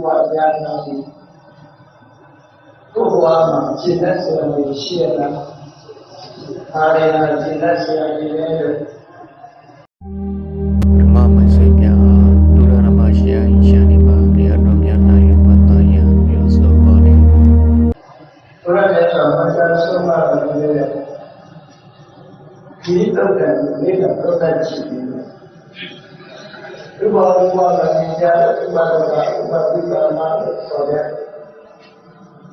wa jana ni kuwa ma jinna se ni shena are na jinna se ni ne Dhamma ma se pya dura nama shya shani ba riya no mya na yu ma ta ya yo so ba ni ora ne sa ma sa so ma niဒီတော့တယ်လေးကတော့တတ်ချင်တယ်ဒီဘောဘောကလည်းကြားတယ်ဘာလို့လဲဘာလို့လဲမှာဆိုတယ်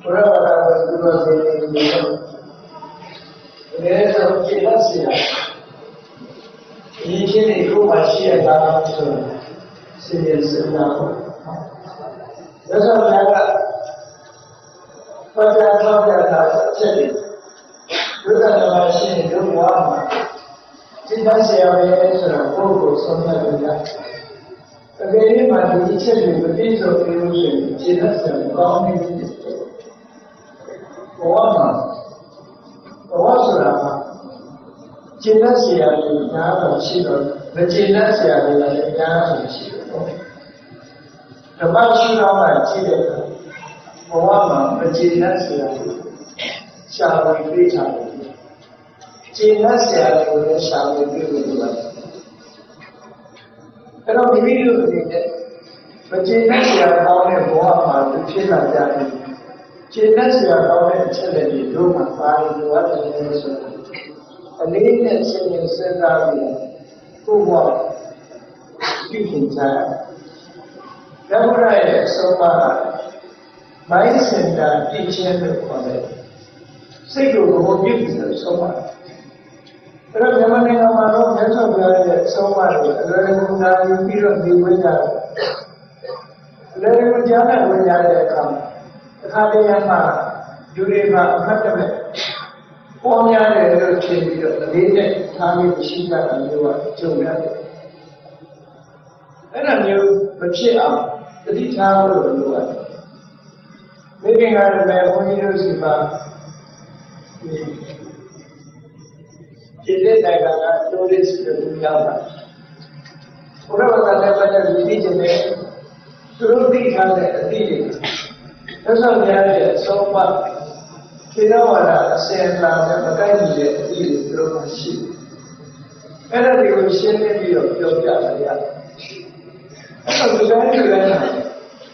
ဘုရားဘာသာကိုသူတို့သိနေတယ်ဒီဆိုကြည့်လို့ရှိရင်ဒီချင်းတွေကိုမရှိရတာဆိုစဉ်းရစဉ်းစားဖို့ဒါဆိုလည်းဘာသာတော့တာချက်တယ်ဒုက္ခနာရှိရင်ဒုက္ခမှာစိတ်တိုင်းဆရာပဲဆိုတော့ကိုယ့်ကိုဆုံးဖြတ်လို့ရတယ်။အကယ်၍မှဒီချက်တွေမပြည့်စုံသေးလို့ရှိရင်ခြေလက်ဆံကောင်းနေတယ်။ဘဝဆိုတာခြေလက်ဆရာတွေညာတော့ရှိတော့မခြေလက်ဆရာတွေလည်းညာဆိုရှိတယ်။ဓမ္မရှိတော့မှကြည့်တဲ့ဘဝမှာမခြေလက်ဆရာတွေရှာဝင်ပြေးချတယ်ကျင့်လက်ဆရာတွေကိုလည်းရှာဝင်ပြေးလို့ရတယ်အဲ့တော့မိမိတို့နေတဲ့မကျင့်လက်ဆရာကောင်းတဲ့ဘဝမှာဖြစ်လာကြတယ်ကျင့်လက်ဆရာကောင်းတဲ့အချက်တွေတို့မှာပါလို့ရတယ်ဆိုတော့အလေးနဲ့စဉ်းစားပြီးကိုယ့်ဘဝပြုပြင်ကြရဘုရားရဲ့အဆုံးအမမိုင်းစင်တာပြည့်ချင်းလို့ခေါ်တယ်စိတ်ကိုဘုံပြုပြီးတော့ဆုံးပါအဲ့တော့မြန်မာနိုင်ငံမှာတော့မြတ်စွာဘုရားရဲ့ဆုံးမတွေအလွယ်တကူနာယူပြီးတော့ဒီဝိညာဉ်အလွယ်တကူကြားတဲ့ဝိညာဉ်ရဲ့အခါတစ်ခါတည်းမှာလူတွေမှာအဖတ်တမဲ့ပေါ်များတယ်လို့ထင်ပြီးတော့လေးနဲ့ထားပြီးရှိကြတာမျိုးကကြုံရတယ်အဲ့ဒါမျိုးမဖြစ်အောင်တတိထားလို့လိုရတယ်မိခင်ကလည်းဘုန်းကြီးတို့စီမှာဒီတဲ့တိုင်းကတိုးရစ်ကိုရောက်တာဘုရားကလည်းဘာလဲဒီကျတဲ့သူတို့သိထားတဲ့အသည့်တွေသက်ဆောင်ကြတဲ့ဆုံးမခေတ္တဝါဒအစင်လာတဲ့မကိုက်ညီတဲ့အသည့်တွေသူတို့ရှိအဲ့ဒါတွေကိုရှင်းလင်းပြီးတော့ပြောပြပါရအဲ့တော့ဒီတိုင်းတွေလည်း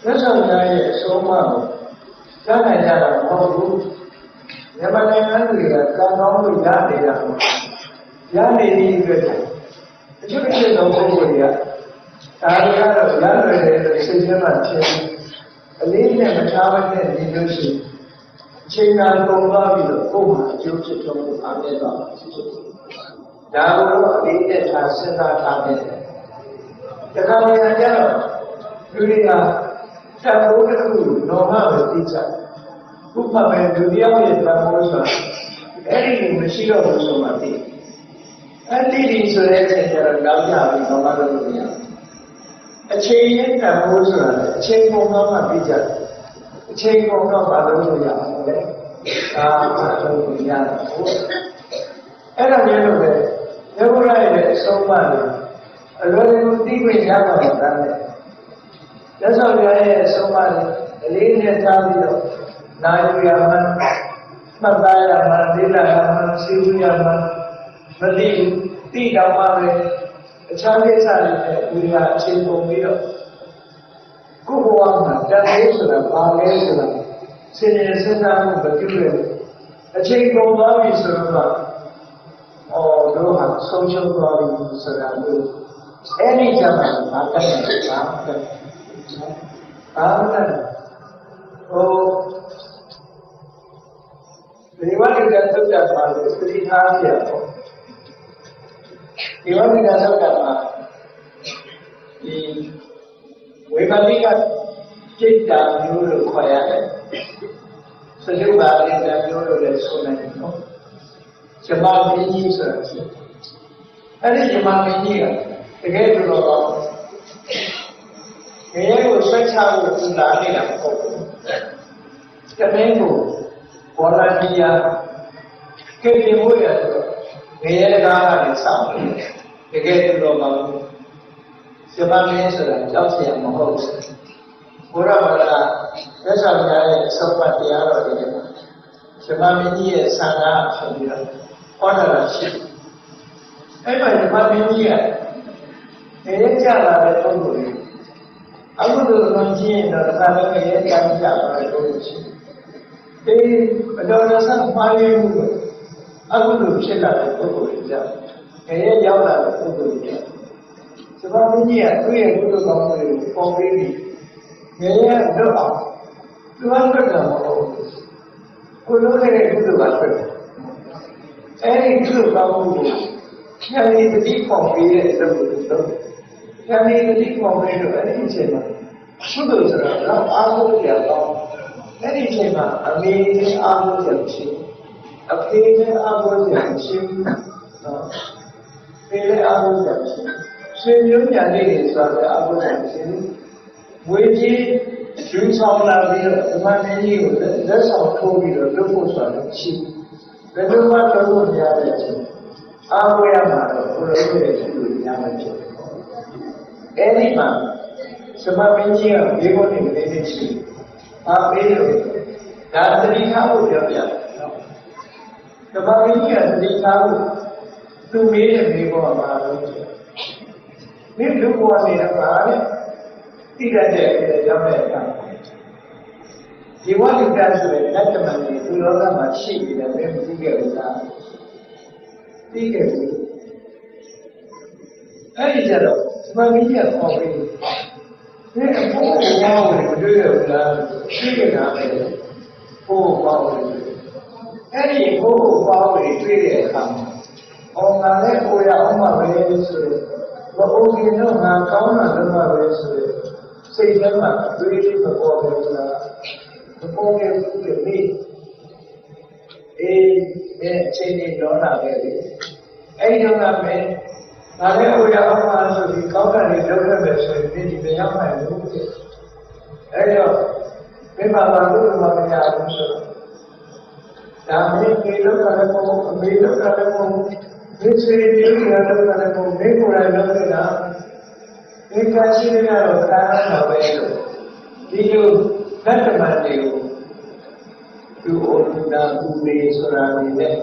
သက်ဆောင်ကြရဲ့ဆုံးမကိုကြားနိုင်ကြတာမဟုတ်ဘူးမြန်မာနိုင်ငံတွေကကံကောင်းလို့ရနေတာရနေပြီအတွက်အချို့တစ်ချက်တော့ပုဂ္ဂိုလ်တွေကဒါတွေကတော့ရရတယ်စိတ်ထဲမှာထင်အလေးနဲ့မထားဘဲနဲ့နေလို့ရှိရင်အချိန်ကကုန်သွားပြီးတော့ကိုယ်မှာအကျိုးဖြစ်တော့အားနည်းသွားတယ်ဒါကိုတော့အလေးနဲ့ထားစဉ်းစားထားတယ်တခါတည်းကျတော့လူတွေကတန်ဖိုးတစ်ခုတော့မှပဲသိကြဥပမာဒုတိယရဲ့တန်ဖိုးဆိုတာအဲ့ဒီမရှိတော့ဘူးဆိုမှသိအဲ့ဒီဆိုတဲ့အချိန်ကျတော့နောက်ကြပြီးတော့မလုပ်လို့ရအချိန်ရဲ့တန်ဖိုးဆိုတာအချိန်ပုံတော့မှသိကြအချိန်ပုံတော့မလုပ်လို့ရအောင်လေဒါမှလုပ်လို့ရတယ်အဲ့ဒါမျိုးလို့ပဲယေဘုရားရဲ့အဆုံးအမတွေအလွယ်တကူသိခွင့်ရမှာမတမ်းနဲ့လက်ဆောင်ရရဲ့အဆုံးအမတွေအလေးနဲ့ထားပြီးတော့နာယူရမှန်မှတ်သားရမှန်လေးလာရမှန်စီးရမှန်မသိတိတော်မှာပဲအခြားကိစ္စတွေနဲ့ဝိညာဉ်အခြေပုံပြီးတော့ကိုယ်ဘဝမှာတန်ဖိုးဆိုတာဘာလဲဆိုတာစဉ်းစားမှုမပြုရဘူးအချိန်ကုန်သွားပြီဆိုတော့တို့ဟာဆုံးရှုံးသွားပြီဆိုတာမျိုးအဲ့ဒီကြမှာဘာတတ်တယ်ဘာတတ်ဒီဝိညာဉ်ကသုတ်တာပါလို့သတိထားရအောင်ဒီဝိညာဉ်ကသုတ်တာမှာဒီဝိပါလိကစိတ်ဓာတ်မျိုးလို့ခေါ်ရတယ်စရုပ်ပါလိကမျိုးလို့လည်းဆိုနိုင်တယ်နော်ဇမမင်းကြီးဆိုတာရှိအဲ့ဒီဇမမင်းကြီးကတကယ်လို့တော့ငရဲကိုဆွဲချဖို့သူလာနေတာမဟုတ်ဘူးတမင်းကိုဘောလန်ဒီယာကေပြမိုးရတော့ငရဲကားကနေစောင့်နေတကယ်လို့တော့ဇမမင်းဆိုတာကြောက်စရာမဟုတ်ဘူးဘ ဘုရားဘာသာလက်ဆောင်များရဲ့အဆုံးအမတရားတော်တွေမှာဓမ္မမင်းကြီးရဲ့ဆန္ဒဖြစ်ပြီးတော့ဟောတာရှိတယ်အဲ့မှာဓမ္မမင်းကြီးကရဲကြလာတဲ့ပုဂ္ဂိုလ်တွေအခုလိုမှကြီးရင်တော့ဒါလည်းရဲကြကြလာတဲ့ပုဂ္ဂိုလ်ရှိတယ်ဘယ်တော်ဆန်းမှားရမှုအခုလိုဖြစ်လာတဲ့ပုဂ္ဂိုလ်တွေကြောင့်ရဲရောက်လာတဲ့ပုဂ္ဂိုလ်တွေဓမ္မမင်းကြီးကသူ့ရဲ့ကုသိုလ်ကောင်းမှုတွေကိုပေါ်ပြီးရဲတော့အောင်သူကလွတ်တာမဟုတ်ဘူးကိုလုံးတဲ့ကုသိုလ်ကလွတ်တယ်အဲဒီကုသိုလ်ကောင်းမှုကိုဉာဏ်ရည်တတိပေါ်ပြီးတဲ့သဘောကိုလုပ်ဉာဏ်ရည်တတိပေါ်ပြီးတော့အဲဒီအချိန်မှာသုဒ္ဓဆိုတာတော့အားလုံးကြတော့အဲဒီအချိန်မှာအမေနဲ့အားလုံးကြရှိအဖေနဲ့အားလုံးကြရှိနော်ဖေနဲ့အားလုံးကြရှိဆွေမျိုးညာလေးတွေဆိုတော့အားလုံးကြရှိဝေကြီးယူဆောင်လာပြီးတော့ဒီမှာနေကြီးကိုလက်ဆောင်ထိုးပြီးတော့လုပ်ဖို့ဆိုတာရှိဘယ်လိုမှလုပ်လို့မရတဲ့အချိန်အားကိုရမှာတော့ဘုရားရဲ့အကျိုးကိုရမှာဖြစ်တယ်။အဲဒီမှာသမမင်းကြီးကဘေးကုန်းနေနေရှိအားပေးလို့ဒါသတိထားဖို့ပြောပြတယ်။သမမင်းကြီးကသတိထားဖို့သူမေးတဲ့ဘေးကုန်းမှာလို့ပြော။မင်းလူဘဝနေတာပါလေတိရတဲ့ရောက်တဲ့အခါဒီဝိတ္တဆိုတဲ့လက်တမန်ကြီးသူလောကမှာရှိနေတယ်ဘယ်မသိခဲ့ဘူးလားသိခဲ့ဘူးအဲ့ဒီကြတော့သမမင်းကြီးကခေါ်ပြီးဒီအဖို့ကိုဝါဝင်မတွေ့ရဘူးလားသိခဲ့တာပဲဖို့ဝါဝင်အဲ့ဒီဖို့ဝါဝင်တွေ့တဲ့အခါမှာငါလည်းကိုရအောင်ပါပဲဆိုတော့ဘုရားကတော့ငါကောင်းတာလုပ်ပါပဲဆိုတော့စိတ်ထဲမှာတွေးပြီးမပေါ်ဘူးလားမပေါ်ဘူးလေမိအချိန်ကြီးတော့လာခဲ့ပြီအဲ့ဒီတော့ကမင်းဒါလည်းဟိုရအောင်ပါဆိုပြီးကောင်းတာတွေလုပ်ရမယ်ဆိုရင်ဒီမရောက်နိုင်ဘူးအဲ့တော့မင်းဘာလို့မမရဘူးဆိုတော့ဒါမင်းဒီလောကလည်းပုံအမေလောကလည်းပုံဒီစေတီတွေလည်းလောကလည်းပုံမင်းကိုယ်တိုင်လုပ်နေတာဒီကရှိနေတော့ကာရဏပဲလို့ဒီလိုလက်တမန်တွေကိုသူ့အိုလူနာသူတွေဆိုတာနေနဲ့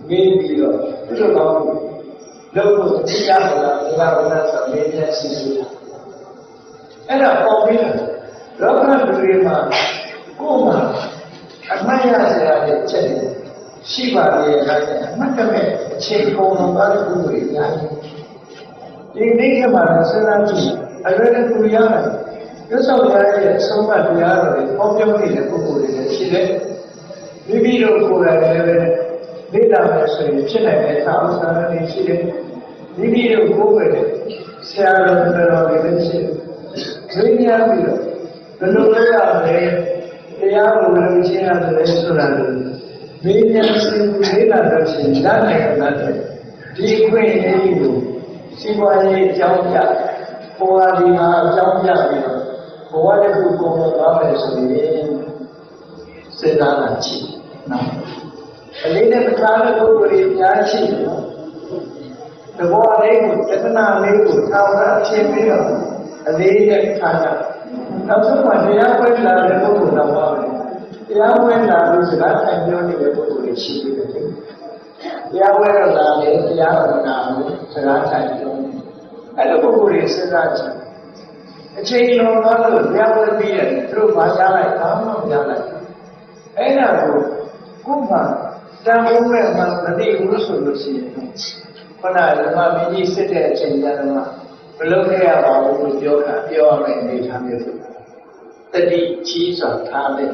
မေးပြီးတော့ဒီလိုကောင်းလို့လို့တရားမလားဘုရားဗုဒ္ဓဆိုမေးတဲ့စီစီအဲ့ဒါပေါ်ပြီးလောကလူတွေမှာကိုယ်မှာအမှတ်ရစရာတွေချက်တယ်ရှိပါလေလားအမှတ်တမဲ့အချိန်ကုန်တော့ဘာလို့ကိုယ်တွေညာဒီနေ့ကမှစဉ်းစားကြည့်အလွယ်တကူရတယ်ရွတ်ဆောင်ရတဲ့အဆုံးအမတရားတော်တွေပေါင်းပြောင်းနေတဲ့ပုဂ္ဂိုလ်တွေလည်းရှိတယ်မိမိတို့ကိုယ်တိုင်လည်းလေ့လာမယ်ဆိုရင်ဖြစ်နိုင်တဲ့သာဝတ္တတွေရှိတယ်မိမိတို့ကိုယ်ပဲဆရာတော်တွေလည်းရှိတယ်ဝိညာဉ်ပြီးတော့ဘယ်လိုလုပ်ရမလဲတရားကိုလည်းရှင်းရတယ်ဆိုတာလို့ဝိညာဉ်စဉ်းလေ့လာလို့ရှိရင်ဒါနိုင်တယ်ဒီခွင့်အရေးကိုစီးပွားရေးအကြောင်းပြဘဝဒီမှာအကြောင်းပြပြီးတော့ဘဝတစ်ခုကိုယ်သွားမယ်ဆိုရင်စေတနာရှိနော်အလေးနဲ့ပထားတဲ့ပုဂ္ဂိုလ်တွေအများရှိတယ်နော်တဘောလေးကိုတဏှာလေးကိုထောင်တာဖြစ်ပြီးတော့အလေးနဲ့ထားတာနောက်ဆုံးမှတရားဝဲလာတဲ့ပုဂ္ဂိုလ်တော့ပါပဲတရားဝဲလာလို့စကားထိုင်ပြောနေတဲ့ပုဂ္ဂိုလ်တွေရှိတယ်တရားဝဲတော့လာတယ်တရားတော်နာလို့စကားထိုင်ပြောအဲ့လိုပုဂ္ဂိုလ်တွေစဉ်းစားကြည့်အချိန်လုံးသွားလို့တရားဝဲပြီးတယ်သူတို့ဘာကြားလိုက်ဘာမှမကြားလိုက်အဲ့ဒါကိုခုမှတန်ဖိုးမဲ့မှမသိဘူးဆိုလို့ရှိရင်ခဏဓမ္မမင်းကြီးစစ်တဲ့အချိန်ကျတော့မလုပ်ခဲ့ရပါဘူးလို့ပြောရမယ်အနေထားမျိုးဆိုတတိကြီးစွာထားတဲ့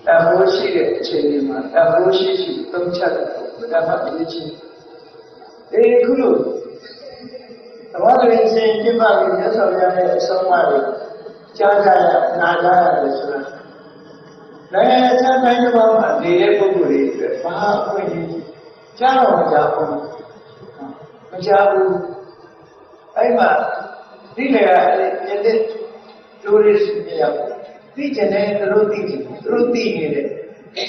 တန်ဖိုးရှိတဲ့အချိန်ဒီမှာတန်ဖိုးရှိသုံးချက်ဓမ္မပရိချိခုလိုသဘောတရားစဉ်ပြပါပြီးမြတ်စွာဘုရားရဲ့အဆုံးအမတွေကြားကြရနာကြရတယ်ဆိုတာနိုင်ငံခြားတိုင်းတစ်ပါးမှာနေတဲ့ပုဂ္ဂိုလ်တွေအတွက်ဘာအခွင့်အရေးကြားတော့မကြားဘူးမကြားဘူးအဲ့မှာဒီလေကတဲ့လူတွေနေရာသိကျင်တယ်သူတို့သိကျင်သူတို့သိနေတယ်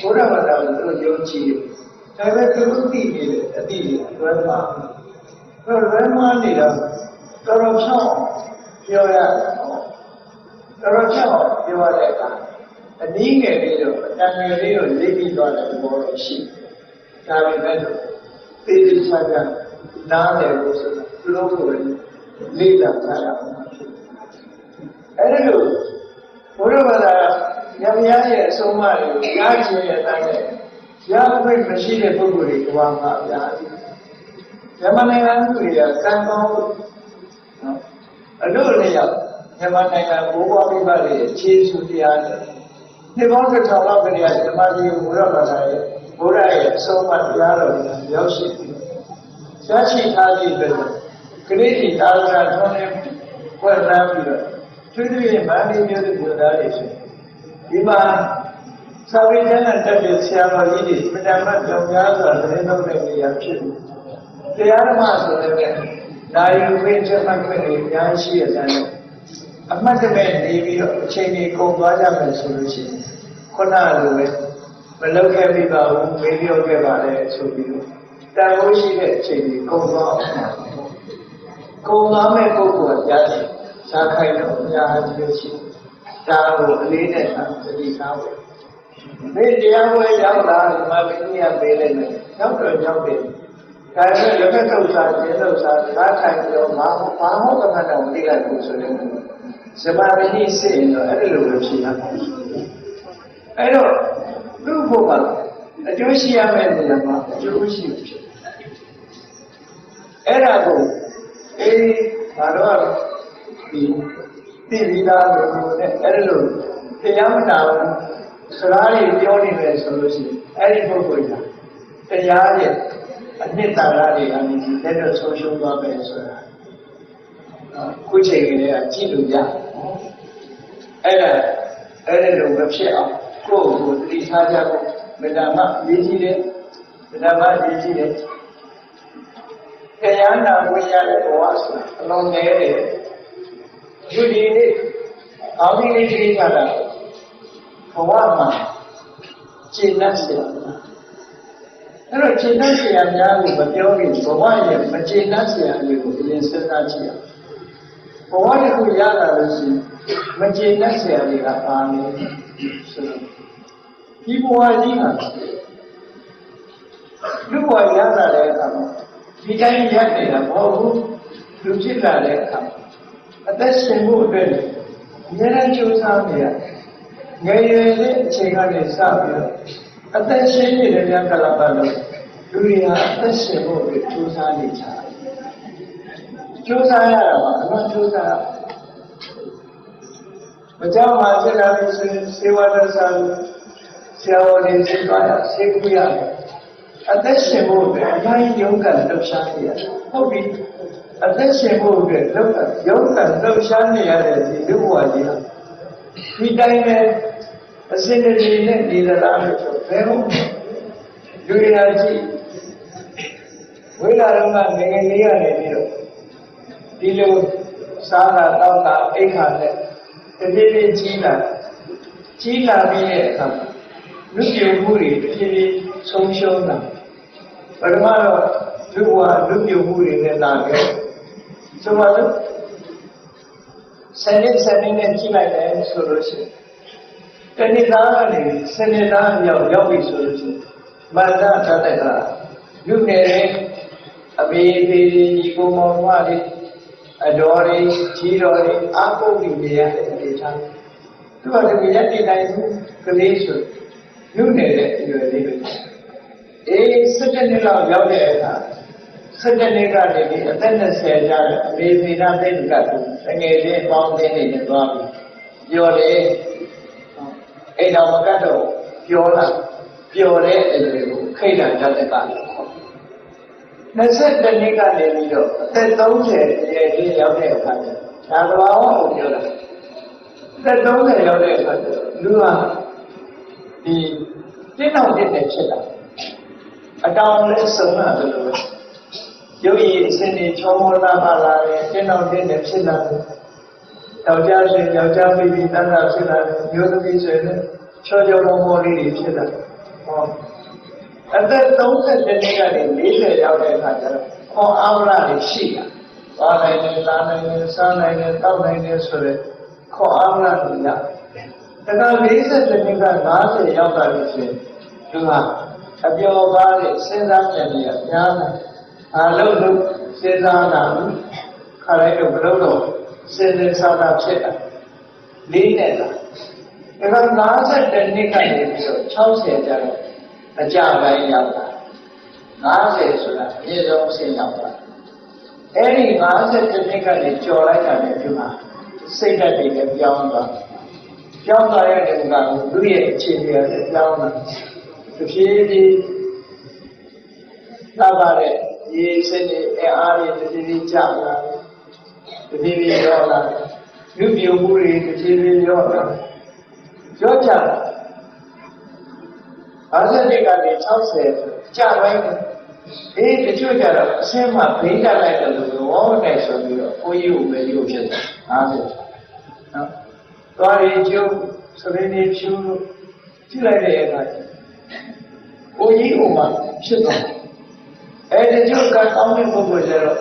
ဘုရားဘာသာကိုသူတို့ယုံကြည်တယ်ဒါပေမဲ့သူတို့သိနေတယ်အသိတွေလွယ်မှာလွယ်မှာနေတာတော်တော်ဖြောင်းပြောရတယ် တော့ကြောက်ပြောရတဲ့အခါအနည်းငယ်လေးတော့အတန်ငယ်လေးတော့လေးပြီးသွားတဲ့ဘောတော့ရှိဒါပေမဲ့သေသေးချာချာနားတယ်လို့ဆိုတာသူတို့ကိုလေးလာကြရအောင်အဲ့ဒါလို့ဘုရားဘာသာညမရရဲ့အဆုံးအမတွေကိုကြားချင်တဲ့အတိုင်းနဲ့ရခွင့်မရှိတဲ့ပုဂ္ဂိုလ်တွေကဘာမှအများကြီးမြန်မာနိုင်ငံလူတွေကကံကောင်းအလို့လည်းရောက်မြန်မာနိုင်ငံဘိုးဘွားမိဘတွေခြေဆုတရားနဲ့နှစ်ပေါင်းတစ်ထောင်လောက်ကလေးကဓမ္မကြီးဘုရားဘာသာရဲ့ဘုရားရဲ့အဆုံးအမတရားတော်တွေရောက်ရှိပြီးရရှိထားသည့်အတွက်ကလေးတွေတာဝရထွန်းနေဖွင့်လှမ်းပြီးတော့သူတို့ရဲ့မန္တလေးမြို့သူမြို့သားတွေဆိုဒီမှာသာဝေကျမ်းနဲ့တက်တဲ့ဆရာတော်ကြီးတွေပထမကြောင်များစွာသတင်းထုတ်တဲ့နေရာဖြစ်ပြီးတရားဓမ္မဆိုတဲ့နိုင်ယူခွင့်ချက်မှတ်ခွင့်တွေအများကြီးရှိရတဲ့အမှတ်တမဲ့နေပြီးတော့အချိန်ကြီးကုန်သွားကြမယ်ဆိုလို့ရှိရင်ခုနလိုပဲမလုပ်ခဲ့ပြီပါဘူးမေးပြောခဲ့ပါလေဆိုပြီးတော့တန်ဖိုးရှိတဲ့အချိန်ကြီးကုန်သွားအောင်ကုန်သွားမဲ့ပုဂ္ဂိုလ်ကကြားတယ်စားခိုင်းတော့အများကြီးရှိဒါကိုအလေးနဲ့သတိထားဖို့ဒီတရားဝဲရောက်လာဒီမှာဘယ်နည်းပေးလိုက်လဲရောက်တော့ရောက်တယ်ဒါပေမဲ့လက်ဖက်ထုတ်စားကျင်းထုတ်စားဓာတ်ထိုင်ပြီးတော့ဘာဟုတ်ကမှတော့သိလိုက်ဘူးဆိုရင်ဇမားမင်းစိတ်ရင်တော့အဲ့လိုပဲဖြစ်တာအဲ့တော့သူ့ဘုရားအကျိုးရှိရမယ့်နေရာမှာအကျိုးရှိဖြစ်အဲ့ဒါကိုဘာတော့ဒီသိပြီးသားလို့နဲ့အဲ့လိုတရားမနာဘူးစကားတွေပြောနေတယ်ဆိုလို့ရှိရင်အဲ့ဒီပုဂ္ဂိုလ်ကတရားရဲ့အနှစ်သာရတွေအနေနဲ့လက်တော့ဆုံးရှုံးသွားမယ်ဆိုတာခုချိန်ကလေးကကြည့်လို့ရအဲ့ဒါလိုမဖြစ်အောင်ကိုယ့်ကိုယ်သိထားကြဖို့မေတ္တာမှရေးကြည့်တယ်မေတ္တာမှရေးကြည့်တယ်တရားနာဝင်ရတဲ့ဘဝဆိုတာအလုံးငယ်တယ်ဒီနေ့အောင်ဒီလေးကြီးကြတာဘဝမှာကျင့်တတ်เสียအဲ့တော့ကျင့်တတ်เสียများကိုမပြောခင်ဘဝရဲ့မကျင့်တတ်เสียတွေကိုအရင်စဉ်းစားကြည့်ရအောင်ဘဝတစ်ခုရတာလို့ရှိရင်မကျင့်တတ်เสียတွေကပါနေဆိုတော့ဒီဘဝကြီးမှာလူဘဝရတာတဲ့အခါမှာဒီတိုင်းရနေတာမဟုတ်ဘူးလူဖြစ်လာတဲ့အခါအသက်ရှင်ဖို့အတွက်အများကြီးကြိုးစားနေရငယ်ရွယ်တဲ့အချိန်ကနေစပြီးတော့အသက်ရှင်နေတဲ့များကလာပါလို့လူတွေဟာအသက်ရှင်ဖို့အတွက်ကြိုးစားနေကြတယ်ကြိုးစားရတာပါအမှန်ကြိုးစားမကြောက်မှဖြစ်လာလို့ဆိုရင်စေဝါဒစာဆရာဝန်တွေသိသွားရဆေးကူးရတယ်အသက်ရှင်ဖို့အတွက်အများကြီးရုန်းကန်လှုပ်ရှားနေရတယ်ဟုတ်ပြီအသက်ရှင်ဖို့အတွက်ရုန်းကန်လှုပ်ရှားနေရတဲ့ဒီလူဘဝကြီးဟာဒီတိုင်းပဲအစင်းတည်းနဲ့နေသလားလို့ဆိုဘယ်ဟုတ်လူရည်ကြည့်ဝိလာတော့ငငယ်လေးရနေပြီးတော့ဒီလိုစားတာတောက်တာအိတ်ခါနဲ့တပြေးပြေးကြီးလာပြီးတဲ့အခါလူပြုံမှုတွေတပြေးပြေးဆုံးရှုံးတာပထမတော့လူဘဝလူပြုံမှုတွေနဲ့လာခဲ့ဆိုတော့စနေနဲ့ကြည့်လိုက်တယ်ဆိုလို့ရှိရင်တဏှာကနေစနေသားရောက်ပြီဆိုလို့ရှိရင်မန္တထားတဲ့ကလူငယ်တွေအမေဖေးညီကိုမောင်မတွေအတော်တွေကြီးတော်တွေအပုပ်တွေနေရတဲ့အနေထားသူကတကယ်ရက်တည်နိုင်ဘူးကလေးဆိုလူငယ်တဲ့အရွယ်လေးပဲ17နှစ်လောက်ရောက်တဲ့အခါ17နှစ်ကနေပြီးအသက်20ကျတဲ့အမေဖေးသားသိက်ကငယ်ချင်းပေါင်းတင်းနေတယ်သွားပြီးပြောတယ်အဲ့တော့မကတ်တော့ပြောတဲ့အရွယ်ကိုခိတ်တာတတ်တဲ့ကလည်း20နှစ်ကနေပြီးတော့အသက်30ရဲ့ဒီရောက်တဲ့အခါကျဒါသဘာဝကိုပြောတာအသက်30ရောက်တဲ့အခါကျလူဟာဒီတင်းအောင်တင်းနေဖြစ်တာအတောင်နဲ့စုံရတယ်လို့ရုပ်ရည်အစဉ်တွေချောမောလာပါလာတယ်တင်းအောင်တင်းနေဖြစ်လာတယ်ယောက်ျားရှင်ယောက်ျားမိမိတန်းတာဖြစ်လာတယ်မျိုးသမီးဆိုရင်ချောချောမောမောလေးတွေဖြစ်လာတယ်ဟောအသက်30နှစ်ကနေ40ရောက်တဲ့အခါကျတော့ခေါ်အားမလားတွေရှိတာသွားနိုင်တယ်စားနိုင်တယ်စားနိုင်တယ်တောက်နိုင်တယ်ဆိုတဲ့ခ ခေါ်အားလာလို့ရဒါက40နှစ်က50ရောက်တာလို့ဆိုရင်သူကအပြောကားတဲ့စဉ်းစားကြံနေရများတယ်အားလုံးလုံးစဉ်းစားတာခါလိုက်တော့ဘလို့တော့စဉ်းစားတာဖြစ်တာလေးနဲ့လားဒါက50နှစ်ကနေပြီးတော့60ကျတော့အကြပိုင်းရောက်တာ50ဆိုတာအပြည့်ဆုံးအဆင့်ရောက်တာအဲ့ဒီ50နှစ်ကနေကြော်လိုက်တာနဲ့ဒီမှာစိတ်ဓာတ်တွေလည်းပြောင်းသွားရတဲ့ကလူရဲ့အခြေအနေတွေပြောင်းလာတဖြည်းဖြည်းလာပါတဲ့ဒီစိတ်တွေအားတွေတဖြည်းဖြည်းကျလာတဖြည်းဖြည်းရောလာလူပြုံမှုတွေတဖြည်းဖြည်းရောလာရောကြတာ50နှစ်ကနေ60ကျပိုင်းတချို့ကြတော့အဆင်းမှာဘိန်းတက်လိုက်တယ်လို့ဝေါနဲ့ဆိုပြီးတော့ကိုကြီးကိုပဲရုပ်ဖြစ်တယ်50နော်သွားရီကျုပ်စရင်းကြီးဖြူလို့ကြည့်လိုက်တဲ့အခါကိုကြီးကိုမှဖြစ်သွားတချို့ကကောင်းတဲ့ပုဂ္ဂိုလ်ကျတော့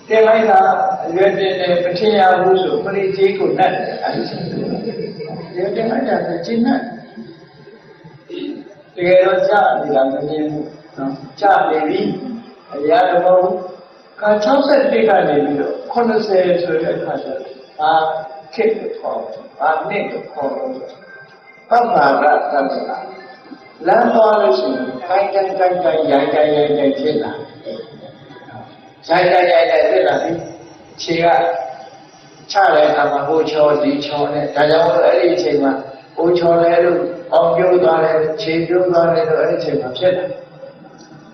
တင်လိုက်တာရွယ်တင်တယ်မထင်ရဘူးဆိုပရိကြီးကိုနှက်တယ်ရွယ်တင်လိုက်တာကျင်းနဲ့တကယ်တော့ကြာနေတာမမြင်ဘူးနော်ကြာနေပြီအရာတော်က60တိကနေပြီးတော့80ဆိုတဲ့အခါကျတော့ခက်ခေါ်နှစ်ခေါ်တော့ပပ္ပါရသတ္တနာလမ်းသွားလို့ရှိရင်ကိုင်းရိုက်ဖြစ်လာရိုက်ဖြစ်လာပြီခြေကချတဲ့အခါမှာဟိုချောဒီချောနဲ့ဒါကြောင့်အဲ့ဒီအချိန်မှာဟိုချောလဲလို့အောင်ပြုတ်သွားတယ်ခြေပြုတ်သွားတယ်လို့အဲ့ဒီအချိန်မှာဖြစ်တယ်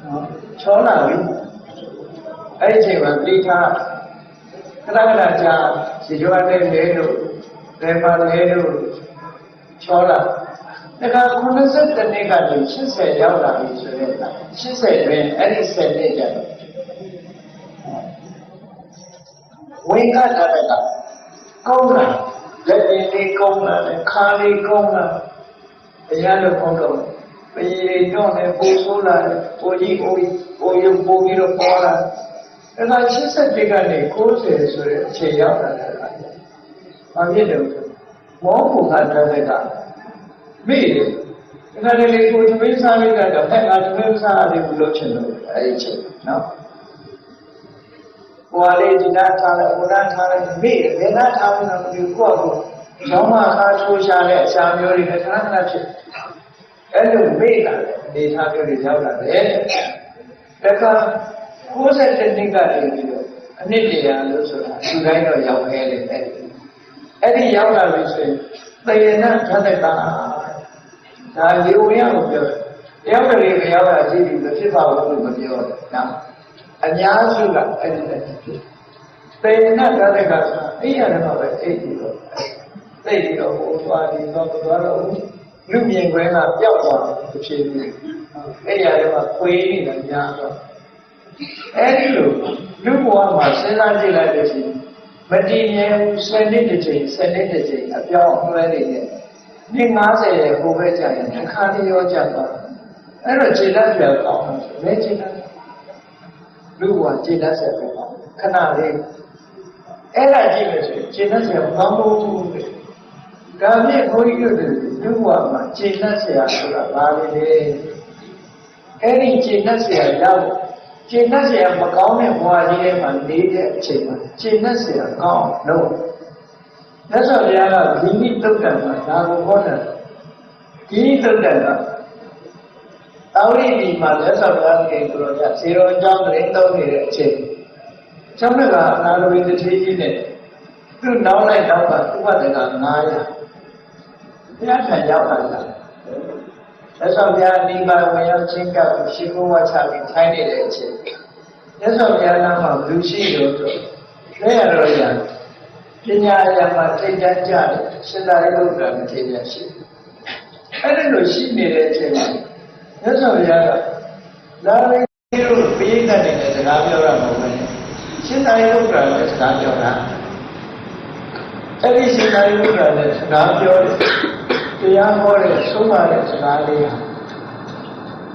နော်ချောလာပြီအဲ့ဒီအချိန်မှာတိထားခဏကြာစီရွာတဲ့လေလို့ဘယ်မှာလဲလို့ချောလာဒါက90နှစ်ကနေ80ရောက်လာပြီဆိုတော့80တွင်အဲ့ဒီ7နှစ်ကျတော့ဝင်ကတာကကောင်းလာလက်ရည်လေးကောင်းလာခါလေးကောင်းလာတရားလို့ကောင်းတော့ပြေတော့လည်းပူဆိုးလာပိုကြီးပိုရုပ်ပိုပြီးတော့ပေါ်လာဒါက80နှစ်ကနေ90ဆိုတဲ့အခြေရောက်လာတာဘာဖြစ်လဲမောဘုရားတဲ့ကမိတယ်ဒါကလေးကိုသမီးစားလိုက်တာတော့အဲ့ဒါသမီးစားရတယ်ဘူးလို့ချင်လို့အဲ့ဒီချိန်နော်ဟိုလေးဒီနာထားလိုက်ဟိုနာထားလိုက်မိတယ်ဘယ်နာထားမှန်းမသိဘူးကိုယ့်ကိုကျောင်းမှာအားထိုးရှာတဲ့အစာမျိုးတွေခဏဖြစ်အဲ့လိုမိလာတယ်နေထားမျိုးတွေရောက်လာတယ်ဒါက90နှစ်ကနေပြီးတော့အနည်းတရားလို့ဆိုတာဒီတိုင်းတော့ရောက်ခဲတယ်အဲ့ဒီရောက်လာပြီဆိုရင်သေယနာဓာတ်တာဒါရေဝင်ရကိုပြောတယ်။ရောက်တယ်မရောက်တာကြည့်ပြီးမဖြစ်ပါဘူးလို့မပြောတယ်။နော်။အများစုကအဲ့ဒီတည်းဖြစ်။သေနတ်ဓာတ်ကဆိုတာအဲ့ရတယ်မှာပဲအိတ်ပြီးတော့သိပြီးတော့ဟိုသွားပြီးတော့လူမြင်ခွဲကပျောက်သွားတယ်ဖြစ်ဖြစ်။အဲ့ရတယ်မှာခွေးနေတာများတော့အဲ့ဒီလိုလူဘဝမှာစဉ်းစားကြည့်လိုက်လို့ရှိရင်မတည်မြဲဘူး7နှစ်တစ်ချိန်အပြောင်းအလဲတွေနဲ့ဒီ90ရဲ့ဟိုဘက်ကျရင်တစ်ခါတည်းရောကျသွားအဲ့တော့ခြေလက်ပြောင်းအောင်လဲခြေလက်လူကခြေလက်ဆက်ပဲခဏလေးအဲ့ဒါကြည့်လို့ဆိုရင်ခြေလက်ဆက်ကောင်းဖို့ဒါဖြင့်ဘုန်းကြီးတို့လူကမှာခြေလက်ဆက်ဆိုတာဘာလဲအဲ့ဒီခြေလက်ဆက်ရောက်ခြေလက်ဆက်မကောင်းတဲ့ဘဝကြီးထဲမှာနေတဲ့အချိန်မှာခြေလက်ဆက်ကောင်းလို့မြတ်စွာဘုရားကဂိမိတုတ်တံမှာဒါကိုဟောတယ်ဂိမိတုတ်တံကတောင်းရည်ဒီမှာမြတ်စွာဘုရားကပြောတာဇေရောအကြောင်းတရင်သုံးနေတဲ့အချိန်ကျောင်းကအနာလိုဝိတ္တိကြီးနဲ့သူ့နောက်လိုက်တော့ကဥပဒက900ဘုရားခံရောက်လာတာမြတ်စွာဘုရားနိဗ္ဗာန်ဝင်ရောက်ခြင်းကရှိခိုးဝါချပြီးထိုင်းနေတဲ့အချိန်မြတ်စွာဘုရားနာမှာလူရှိလို့လဲရတော့ရပညာရမှာထိတ်တန့်ကြတယ်ရှင်သာရိပုတ္တရာမထေရရှိအဲ့ဒါလိုရှိနေတဲ့အချိန်မှာမြတ်စွာဘုရားကလာရင်းတို့ပိဋကတ်နေတဲ့စကားပြောရမှာပဲရှင်သာရိပုတ္တရာလည်းစကားပြောတာအဲ့ဒီရှင်သာရိပုတ္တရာလည်းစကားပြောတယ်တရားဟောတဲ့ဆုံးမတဲ့စကားလေးဟာ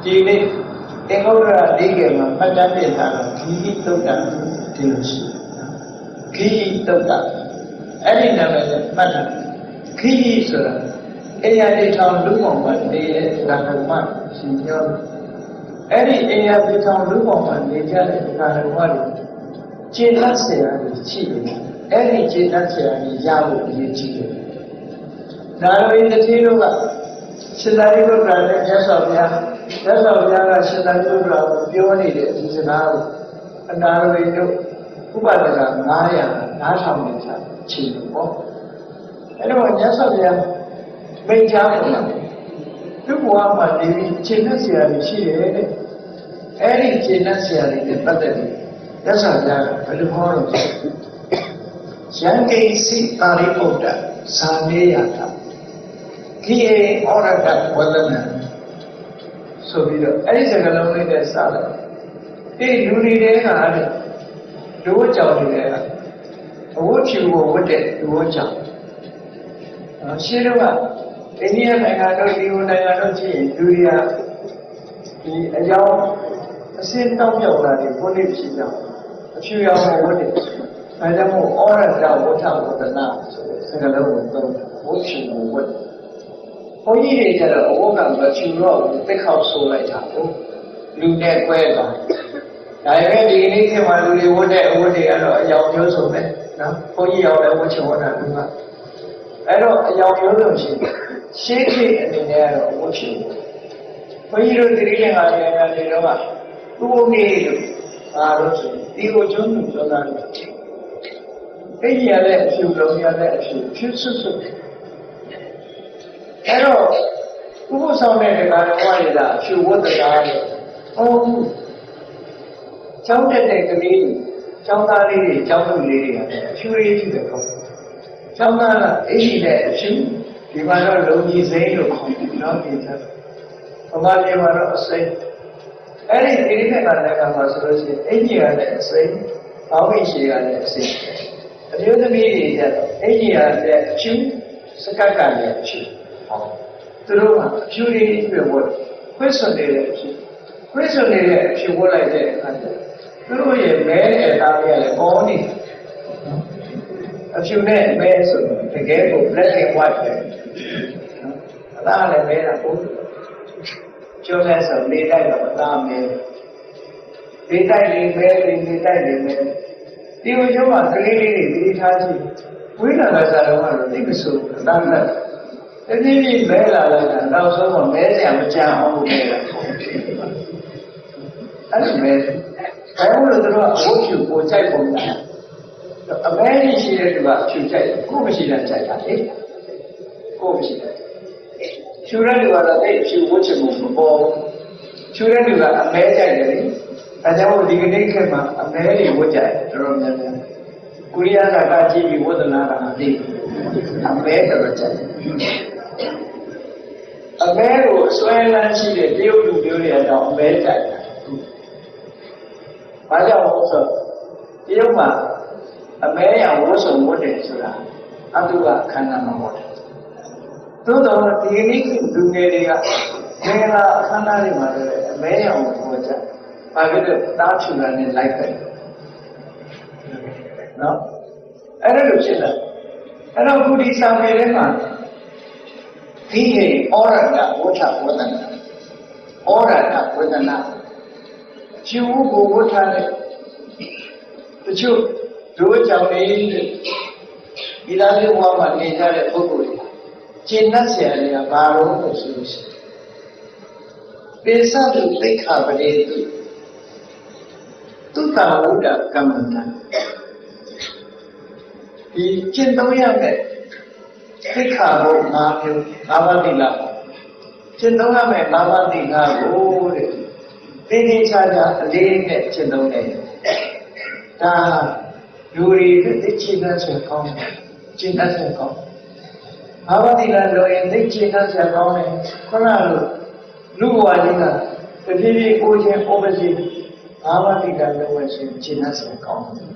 ဒီနေ့သင်္ဃောရလေးကမှာမှတ်တမ်းတင်တာကဂိဟိတုတ်တံဒီလိုရှိဂိဟိတုတ်တံအဲ့ဒီနာမည်နဲ့မှတ်တာ ခီးဆိုတာအိယာတိထောင်လူပေါင်းမှာနေတဲ့ဒါကမှရှင်ပြောအဲ့ဒီအိယာတိထောင်လူပေါင်းမှာနေကြတဲ့ဒါကမှခြေလက်ဆရာကြီးရှိတယ်အဲ့ဒီခြေလက်ဆရာကြီးရဖို့အရေးကြီးတယ်ဒါလိုရင်တစ်သေးတို့ကရှင်သာရိပုတ္တရာနဲ့မြတ်စွာဘုရားကရှင်သာရိပုတ္တရာကိုပြောနေတဲ့ဒီစကားကိုအနာရဝိတို့ဥပဒက900နားထောင်နေကြချီလို့ပေါ့အဲ့တော့မြတ်စွာဘုရားမိန့်ကြားတယ်သူ့ဘဝမှာဒီခြေလက်ဆရာကြီးရှိတယ်တဲ့အဲ့ဒီခြေလက်ဆရာကြီးနဲ့ပတ်သက်ပြီးမြတ်စွာဘုရားဘယ်လိုဟောလို့ယံကိစီတာရိပုတ္တဇာနေယတာဒီဩရကဝဒနာဆိုပြီးတော့အဲ့ဒီစကားလုံးလေးနဲ့စတယ်ဒီလူတွေကအဲ့ဒုဝကြောင့်တွေကအဝတ်ဖြူကိုဝတ်တဲ့ဒုဝကြောင့်ရှင်းတော့အိန္ဒိယနိုင်ငံတို့ဒီနိုင်ငံတို့ကြည့်ရင်လူတွေကဒီအကြောင်းအစင်းတောင်းပြောက်တာတွေကိုလေးဖြစ်ကြအောင်အဖြူရောင်ကိုဝတ်တယ်အဲဒါမို့ဩရကဝဋ္ဌဝဒနာဆိုတဲ့စကားလုံးကိုသုံးဝတ်ဖြူကိုဝတ်ဘုန်းကြီးတွေကျတော့အဝတ်ကမဖြူတော့ဘူးတက်ခေါက်ဆိုးလိုက်တာကိုလူနဲ့ကွဲသွားဒါပေမဲ့ဒီနေ့ခေတ်မှာလူတွေဝတ်တဲ့အဝတ်တွေကတော့အယောင်မျိုးစုံပဲနော်ဘုန်းကြီးရောက်တဲ့ဝတ်ချင်ဝတ်တာကအဲ့တော့အယောင်မျိုးစုံရှိရှေးခေတ်အနေနဲ့ကတော့ဝတ်ချင်ဘုန်းကြီးတို့တိရိစ္ဆာန်နိုင်ငံတွေတော့ကသူ့ဘုံကြီးလို့အားလို့ဆိုဒီကိုကျွန်းကျွန်းသားတွေအဲ့ဒီရတဲ့အဖြူလုံးရတဲ့အဖြူဖြစ်စွတ်စွတ်အဲ့တော့ဥပ္ပဆောင်တဲ့ကာရဝရည်ကအဖြူဝတ်တရားလို့ဟုတ်ကျောင်းတက်တဲ့ကလေးကျောင်းသားလေးတွေကျောင်းသူလေးတွေကအဖြူရေးဖြစ်တယ်ပေါ့ကျောင်းသားကအဲ့ဒီတဲ့အဖြူဒီမှာတော့လုံကြီးစိမ့်လို့ခေါ်တယ်နော်ဒီချက်ဗမာပြည်မှာတော့အစိမ့်အဲ့ဒီတိရိစ္ဆာန်နိုင်ငံမှာဆိုလို့ရှိရင်အင်ကြီးရတဲ့အစိမ့်ဘောင်းမိရှိရတဲ့အစိမ့်အမျိုးသမီးတွေကျတော့အင်ကြီးရတဲ့အဖြူစကတ်ကလည်းအဖြူသူတို့ကအဖြူလေးပြဝတ်ခွဲဆွနေတဲ့အဖြူခွဲဆွနေတဲ့အဖြူဝတ်လိုက်တဲ့အခါကျသူတို့ရဲ့မဲတဲ့သားလေးကလည်းကောင်းနေအဖြူနဲ့မဲဆိုတကယ်ကို black and white ပဲအသားလည်းမဲတာပို့ကျောင်းလဲဆိုနေတိုက်တော့အသားမဲနေတိုက်လေးမဲနေတိုက်လေးမဲဒီလိုကျောင်းမှာကလေးလေးတွေဒီထားကြည့်ဝိလာကစားတော့ကတော့သိမဆိုအသားနဲ့တတိယမဲလာလိုက်တာနောက်ဆုံးတော့မဲစရာမကြအောင်လုပ်နေတာအဲ့ဒါမဲဘယ်လိုလဲတော့ဝှဖြူကိုကြိုက်ပုံလားအမဲကြီးရှိတဲ့သူကဖြူကြိုက်ကိုမရှိတဲ့ကြိုက်တာလေကိုမရှိတဲ့ဖြူတဲ့လူကတော့အဲ့ဖြူဝှချင်မှုမပေါ်ဖြူတဲ့လူကအမဲကြိုက်တယ်လေဒါကြောင့်ဒီကနေ့ခေတ်မှာအမဲတွေဝှကြိုက်တော်တော်များများကိုရီးယားကကြည့်ပြီးဝှသနာကအသိအမဲတော်ကြိုက်အမဲကိုဆွဲလန်းရှိတဲ့တရုတ်လူမျိုးတွေကတော့အမဲကြိုက်တယ်ဘာကြောင့်လဲဆိုတော့တရုတ်မှာအမဲရဝတ်စုံဝတ်တယ်ဆိုတာအတုကခန္ဓာမှာဟုတ်တယ်သို့တော်ဒီနေ့လူငယ်တွေကမင်္ဂလာအခမ်းအနားတွေမှာလည်းအမဲရဝတ်ဖို့ကြဘာဖြစ်လို့တားဖြူလာနဲ့လိုက်တယ်နော်အဲ့ဒါလို့ဖြစ်လာအဲ့တော့ခုဒီစာပေထဲမှာဒီဟေဩရကဝဋ္ဌဝဒနာဩရကဝဒနာကျူကိုဝဋ္ဌနဲ့တချို့ဒုကြောင့်လေးဒီလားလေးဘဝမှာနေကြတဲ့ပုဂ္ဂိုလ်တွေကျင့်တတ်เสียရဘာလို့လို့ဆိုလို့ရှိရင်ပိဿတုသိက္ခာပရိတိသုတဝုဒ္ဓကမ္မန္တဒီကျင့်သုံးရမယ်သိက္ခာဘု၅မျိုး၅ပါးတိလကျင့်သုံးရမယ်၅ပါးတိလကိုတဲ့သိသိချာချာအလေးနဲ့ကျင့်သုံးတယ်ဒါလူတွေသိကျင့်တတ်စေကောင်းတယ်ကျင့်တတ်စေကောင်းဘာဝတိလလို့ရင်သိကျင့်တတ်စေကောင်းတယ်ခုနကလူဘဝကြီးကတဖြည်းဖြည်းကိုချင်းဩပစီဘာဝတိလလို့ဝင်ရှင်ကျင့်တတ်စေကောင်းတယ်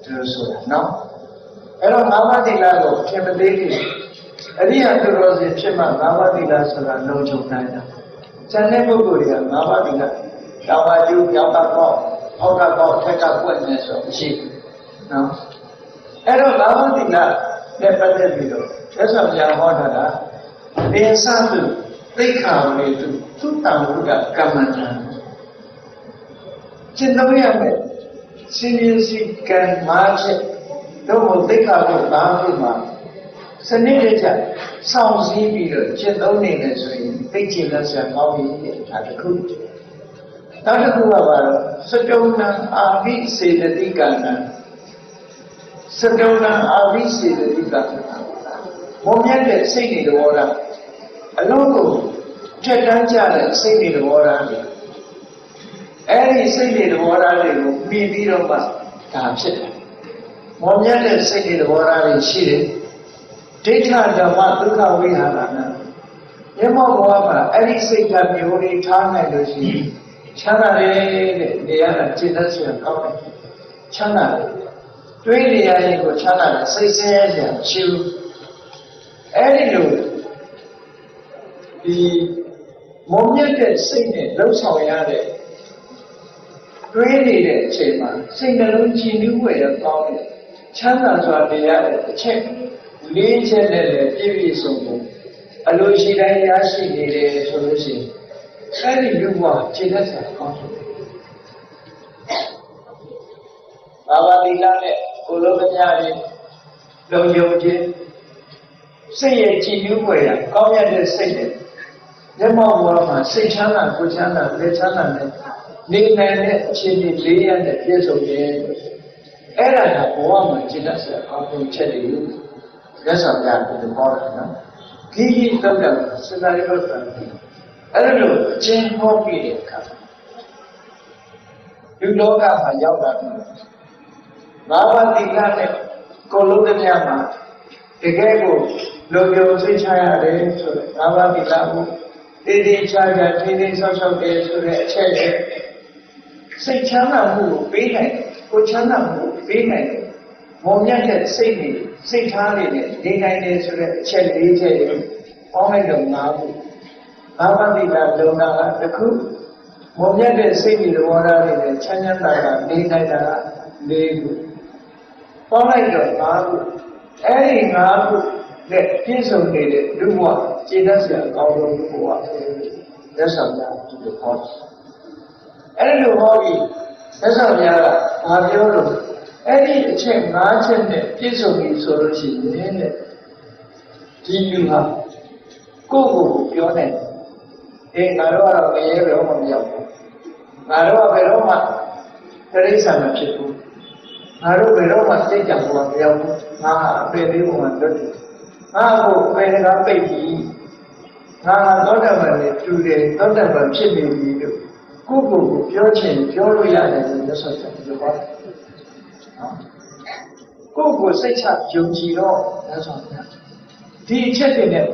ဒါဆိုတာနော်အဲ့တော့ဘာဝတိလကိုဖြစ်မသေးဘူးအရိယသူတော်စင်ဖြစ်မှဘာဝတိလဆိုတာလုံခြုံနိုင်တာဉာဏ်တဲ့ပုဂ္ဂိုလ်တွေကဘာဝတိလတောင်ပါကျူးပြောင်းတာပေါ့အောက်ကပေါ့ထက်ကပွက်နေဆိုမရှိဘူးနော်အဲ့တော့ဘာဝတိလ တဲ့ပတ်သက်ပြီးတော့သက်ဆောင်ပြဟောတာကဒေသသူသိက္ခာဝေတုသုတ္တံဘုဒ္ဓကမ္မဋ္ဌာန်းရှင်းသုံးရမယ်စီမင်းစီကံ၅ချက်တို့ကိုသိက္ခာကို၅ခုမှာစနစ်တကျစောင့်စည်းပြီးတော့ရှင်းသုံးနေတယ်ဆိုရင်သိကျင်လက်ဆက်ကောင်းပြီဒါတစ်ခုနောက်တစ်ခုကပါတော့စတုံနံအာဘိစေတတိကံနံစတုံနံအာဘိစေတတိကံဘုံမြတ်တဲ့စိတ်တွေတော်တာအလုံးကိုထက်တန်းကြတဲ့စိတ်တွေတော်တာလေအဲ့ဒီစိတ်တွေတော်တာတွေကိုပြီးပြီးတော့မှဒါဖြစ်တယ်ဘုံမြတ်တဲ့စိတ်တွေတော်တာတွေရှိတယ်ဒိဋ္ဌဓမ္မဒုက္ခဝိဟာရဏမျက်မှောက်ဘဝမှာအဲ့ဒီစိတ်ဓာတ်မျိုးတွေထားနိုင်လို့ရှိရင်ချမ်းသာတယ်တဲ့နေရာကจิตသက်ဆွေကောင်းတယ်ချမ်းသာတယ်တွေးနေရရင်ကိုချမ်းသာတယ်စိတ်ဆင်းရဲခြင်းရှိဘူးအဲ့ဒီလိုဒီမုံမြတ်တဲ့စိတ်နဲ့လှုပ်ဆောင်ရတဲ့တွေးနေတဲ့အချိန်မှာစိတ်နှလုံးကြည်နူးွယ်ရကောင်းတယ်ချမ်းသာစွာနေရတဲ့အချက်၄ချက်နဲ့လည်းပြည့်ပြည့်စုံစုံအလိုရှိတိုင်းရရှိနေတယ်ဆိုလို့ရှိရင်အဲ့ဒီလူကခြေလက်ဆက်ကောင်းတယ်ဘာဝတိလနဲ့ကိုလိုကညာတွေလုံယုံခြင်းစိတ်ရဲ့ကြည်နူးွယ်ရကောင်းရတဲ့စိတ်နဲ့မျက်မှောက်ဘဝမှာစိတ်ချမ်းသာကိုယ်ချမ်းသာလက်ချမ်းသာနဲ့နေနိုင်တဲ့အခြေအနေ၄ရပ်နဲ့ပြည့်စုံတယ်အဲ့ဒါကဘဝမှာခြေလက်ဆက်ကောင်းဖို့ချက်တွေလို့လက်ဆောင်ပြတယ်ဟောတာနော်ကြီးကြီးတော့တယ်စကားလေးတော့တယ်အဲ့လိုအချင်းဟောပြီးတဲ့အခါလူလောကမှာရောက်လာတယ်ငါးပါးသီလနဲ့ကိုလုံးတဲ့ညမှာတကယ်ကိုလုံခြုံစိတ်ချရတယ်ဆိုတော့ငါးပါးသီလကိုတည်တည်ချာချာထင်းထင်းဆောက်ဆောက်တယ်ဆိုတဲ့အချက်နဲ့စိတ်ချမ်းသာမှုကိုပေးနိုင်ကိုချမ်းသာမှုကိုပေးနိုင်မုံမြတ်တဲ့စိတ်နဲ့စိတ်ထားတွေနဲ့နေနိုင်တယ်ဆိုတဲ့အချက်၄ချက်ကိုပေါင်းလိုက်တော့၅ခုဘာဝတိကလုံတာကတစ်ခုမုံမြတ်တဲ့စိတ်တွေတော်ရတွေနဲ့ချမ်းချမ်းသာသာနေနိုင်တာက၄ခုပေါင်းလိုက်တော့၅ခုအဲ့ဒီ၅ခုနဲ့ပြည့်စုံနေတဲ့လူဘဝခြေသက်စရာအကောင်းဆုံးလူဘဝလက်ဆောင်ကြဒီလိုဟောအဲ့လိုဟောပြီးလက်ဆောင်ကြကဘာပြောလို့အဲ့ဒီအချက်၅ချက်နဲ့ပြည့်စုံပြီဆိုလို့ရှိရင်တဲ့ဒီလူဟာကိုယ့်ကိုယ်ပြောနိုင်တယ်ငါတို့ကတော့ငရဲဘယ်တော့မှမရောက်ဘူးငါတို့ကဘယ်တော့မှတိရစ္ဆာန်မဖြစ်ဘူးငါတို့ဘယ်တော့မှစိတ်ကြံဖို့မရောက်ဘူးငါအပေလေးပုံမှန်လွတ်တယ်ငါ့ကိုအပေကပိတ်ပြီးငါသောတပန်နဲ့တူတယ်သောတပန်ဖြစ်နေပြီလို့ကိုယ့်ကိုယ်ကိုပြောချင်ပြောလို့ရတယ်ဆိုလို့ဆိုတယ်ဒီလိုပါကိုယ့်ကိုယ်စိတ်ချယုံကြည်တော့လက်ဆောင်ပြဒီအချက်တွေနဲ့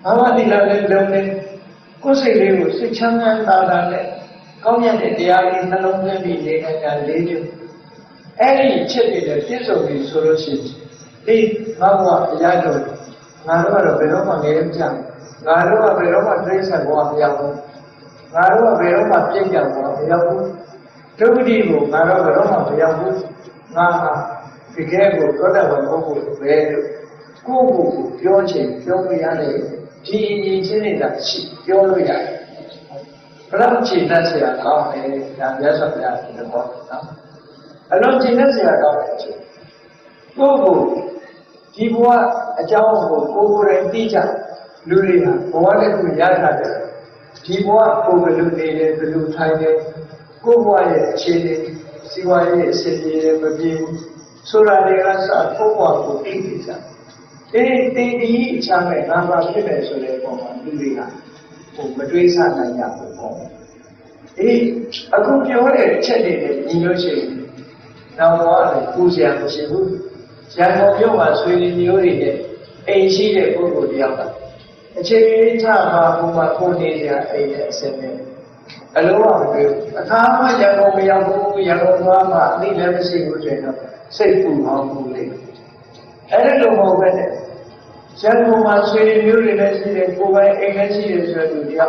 ဘာဝတိလလည်းလုံးနေကိုယ်စိတ်လေးကိုစိတ်ချမ်းသာတာနဲ့ကောင်းမြတ်တဲ့တရားလေးနှလုံးသွင်းပြီးနေနိုင်တာ၄မျိုးအဲ့ဒီအချက်တွေနဲ့ပြည့်စုံပြီဆိုလို့ရှိရင်ဒီဘာဝတရားတော်ငါတို့ကတော့ဘယ်တော့မှငရဲမကြဘူးငါတို့ကဘယ်တော့မှတိရစ္ဆာန်ဘဝမရောက်ဘူးငါတို့ကဘယ်တော့မှပြည့်ကြဘဝမရောက်ဘူးဒုက္ခတိကိုငါတို့ဘယ်တော့မှမရောက်ဘူးငါဟာဒီကဲကိုသောတာပန်ပုဂ္ဂိုလ်ပဲလို့ကိုယ့်ကိုယ်ကိုပြောချင်ပြောလို့ရတယ်ဒီအရင်ချင်းနေတာရှိပြောလို့ရတယ်ဘယ်တော့ချိန်တတ်เสียကောင်းတယ်ဒါမြတ်စွာဘုရားဒီလိုဟောနော်အလုံးချိန်တတ်เสียကောင်းတယ်ကိုယ့်ကိုဒီဘဝအကြောင်းကိုကိုယ်တိုင်သိကြလူတွေဟာဘဝနဲ့ကိုရထားတယ်ဒီဘဝကိုဘယ်လိုနေလဲဘယ်လိုထိုင်လဲကိုယ့်ဘဝရဲ့အခြေအနေစီဝါရေးအစီအစဉ်မပြေဆိုတာတွေကစကိုယ့်ဘဝကိုသိသိကြဒီအချမ်းနဲ့ငါပါဖြစ်တယ်ဆိုတဲ့ပုံမှာလူတွေကမတွေးဆနိုင်ကြဘူးပေါ့အခုပြောတဲ့ချက်တွေနဲ့ညီလို့ရှိရင်နောက်တော့ပူဇော်မရှိဘူးရန်ကုန်မြို့မှာဆွေတွေမျိုးတွေနဲ့အိမ်ရှိတဲ့ပုဂ္ဂိုလ်တယောက်ကအခြေအနေချမှာဘုမကိုနေရအိမ်နဲ့အစင်းနဲ့အလုံးဝမပြောအခါမှရန်ကုန်မရောက်ဘူးရန်ကုန်သွားမှအနည်းလည်းမရှိဘူးဆိုရင်တော့စိတ်ပူအောင်ပူလိမ့်မယ်အဲ့ဒါလိုမဟုတ်ပဲနဲ့ရန်ကုန်မှာဆွေတွေမျိုးတွေလည်းရှိတယ်ကိုယ်ပိုင်အိမ်လည်းရှိတယ်ဆိုတော့ဒီဟာ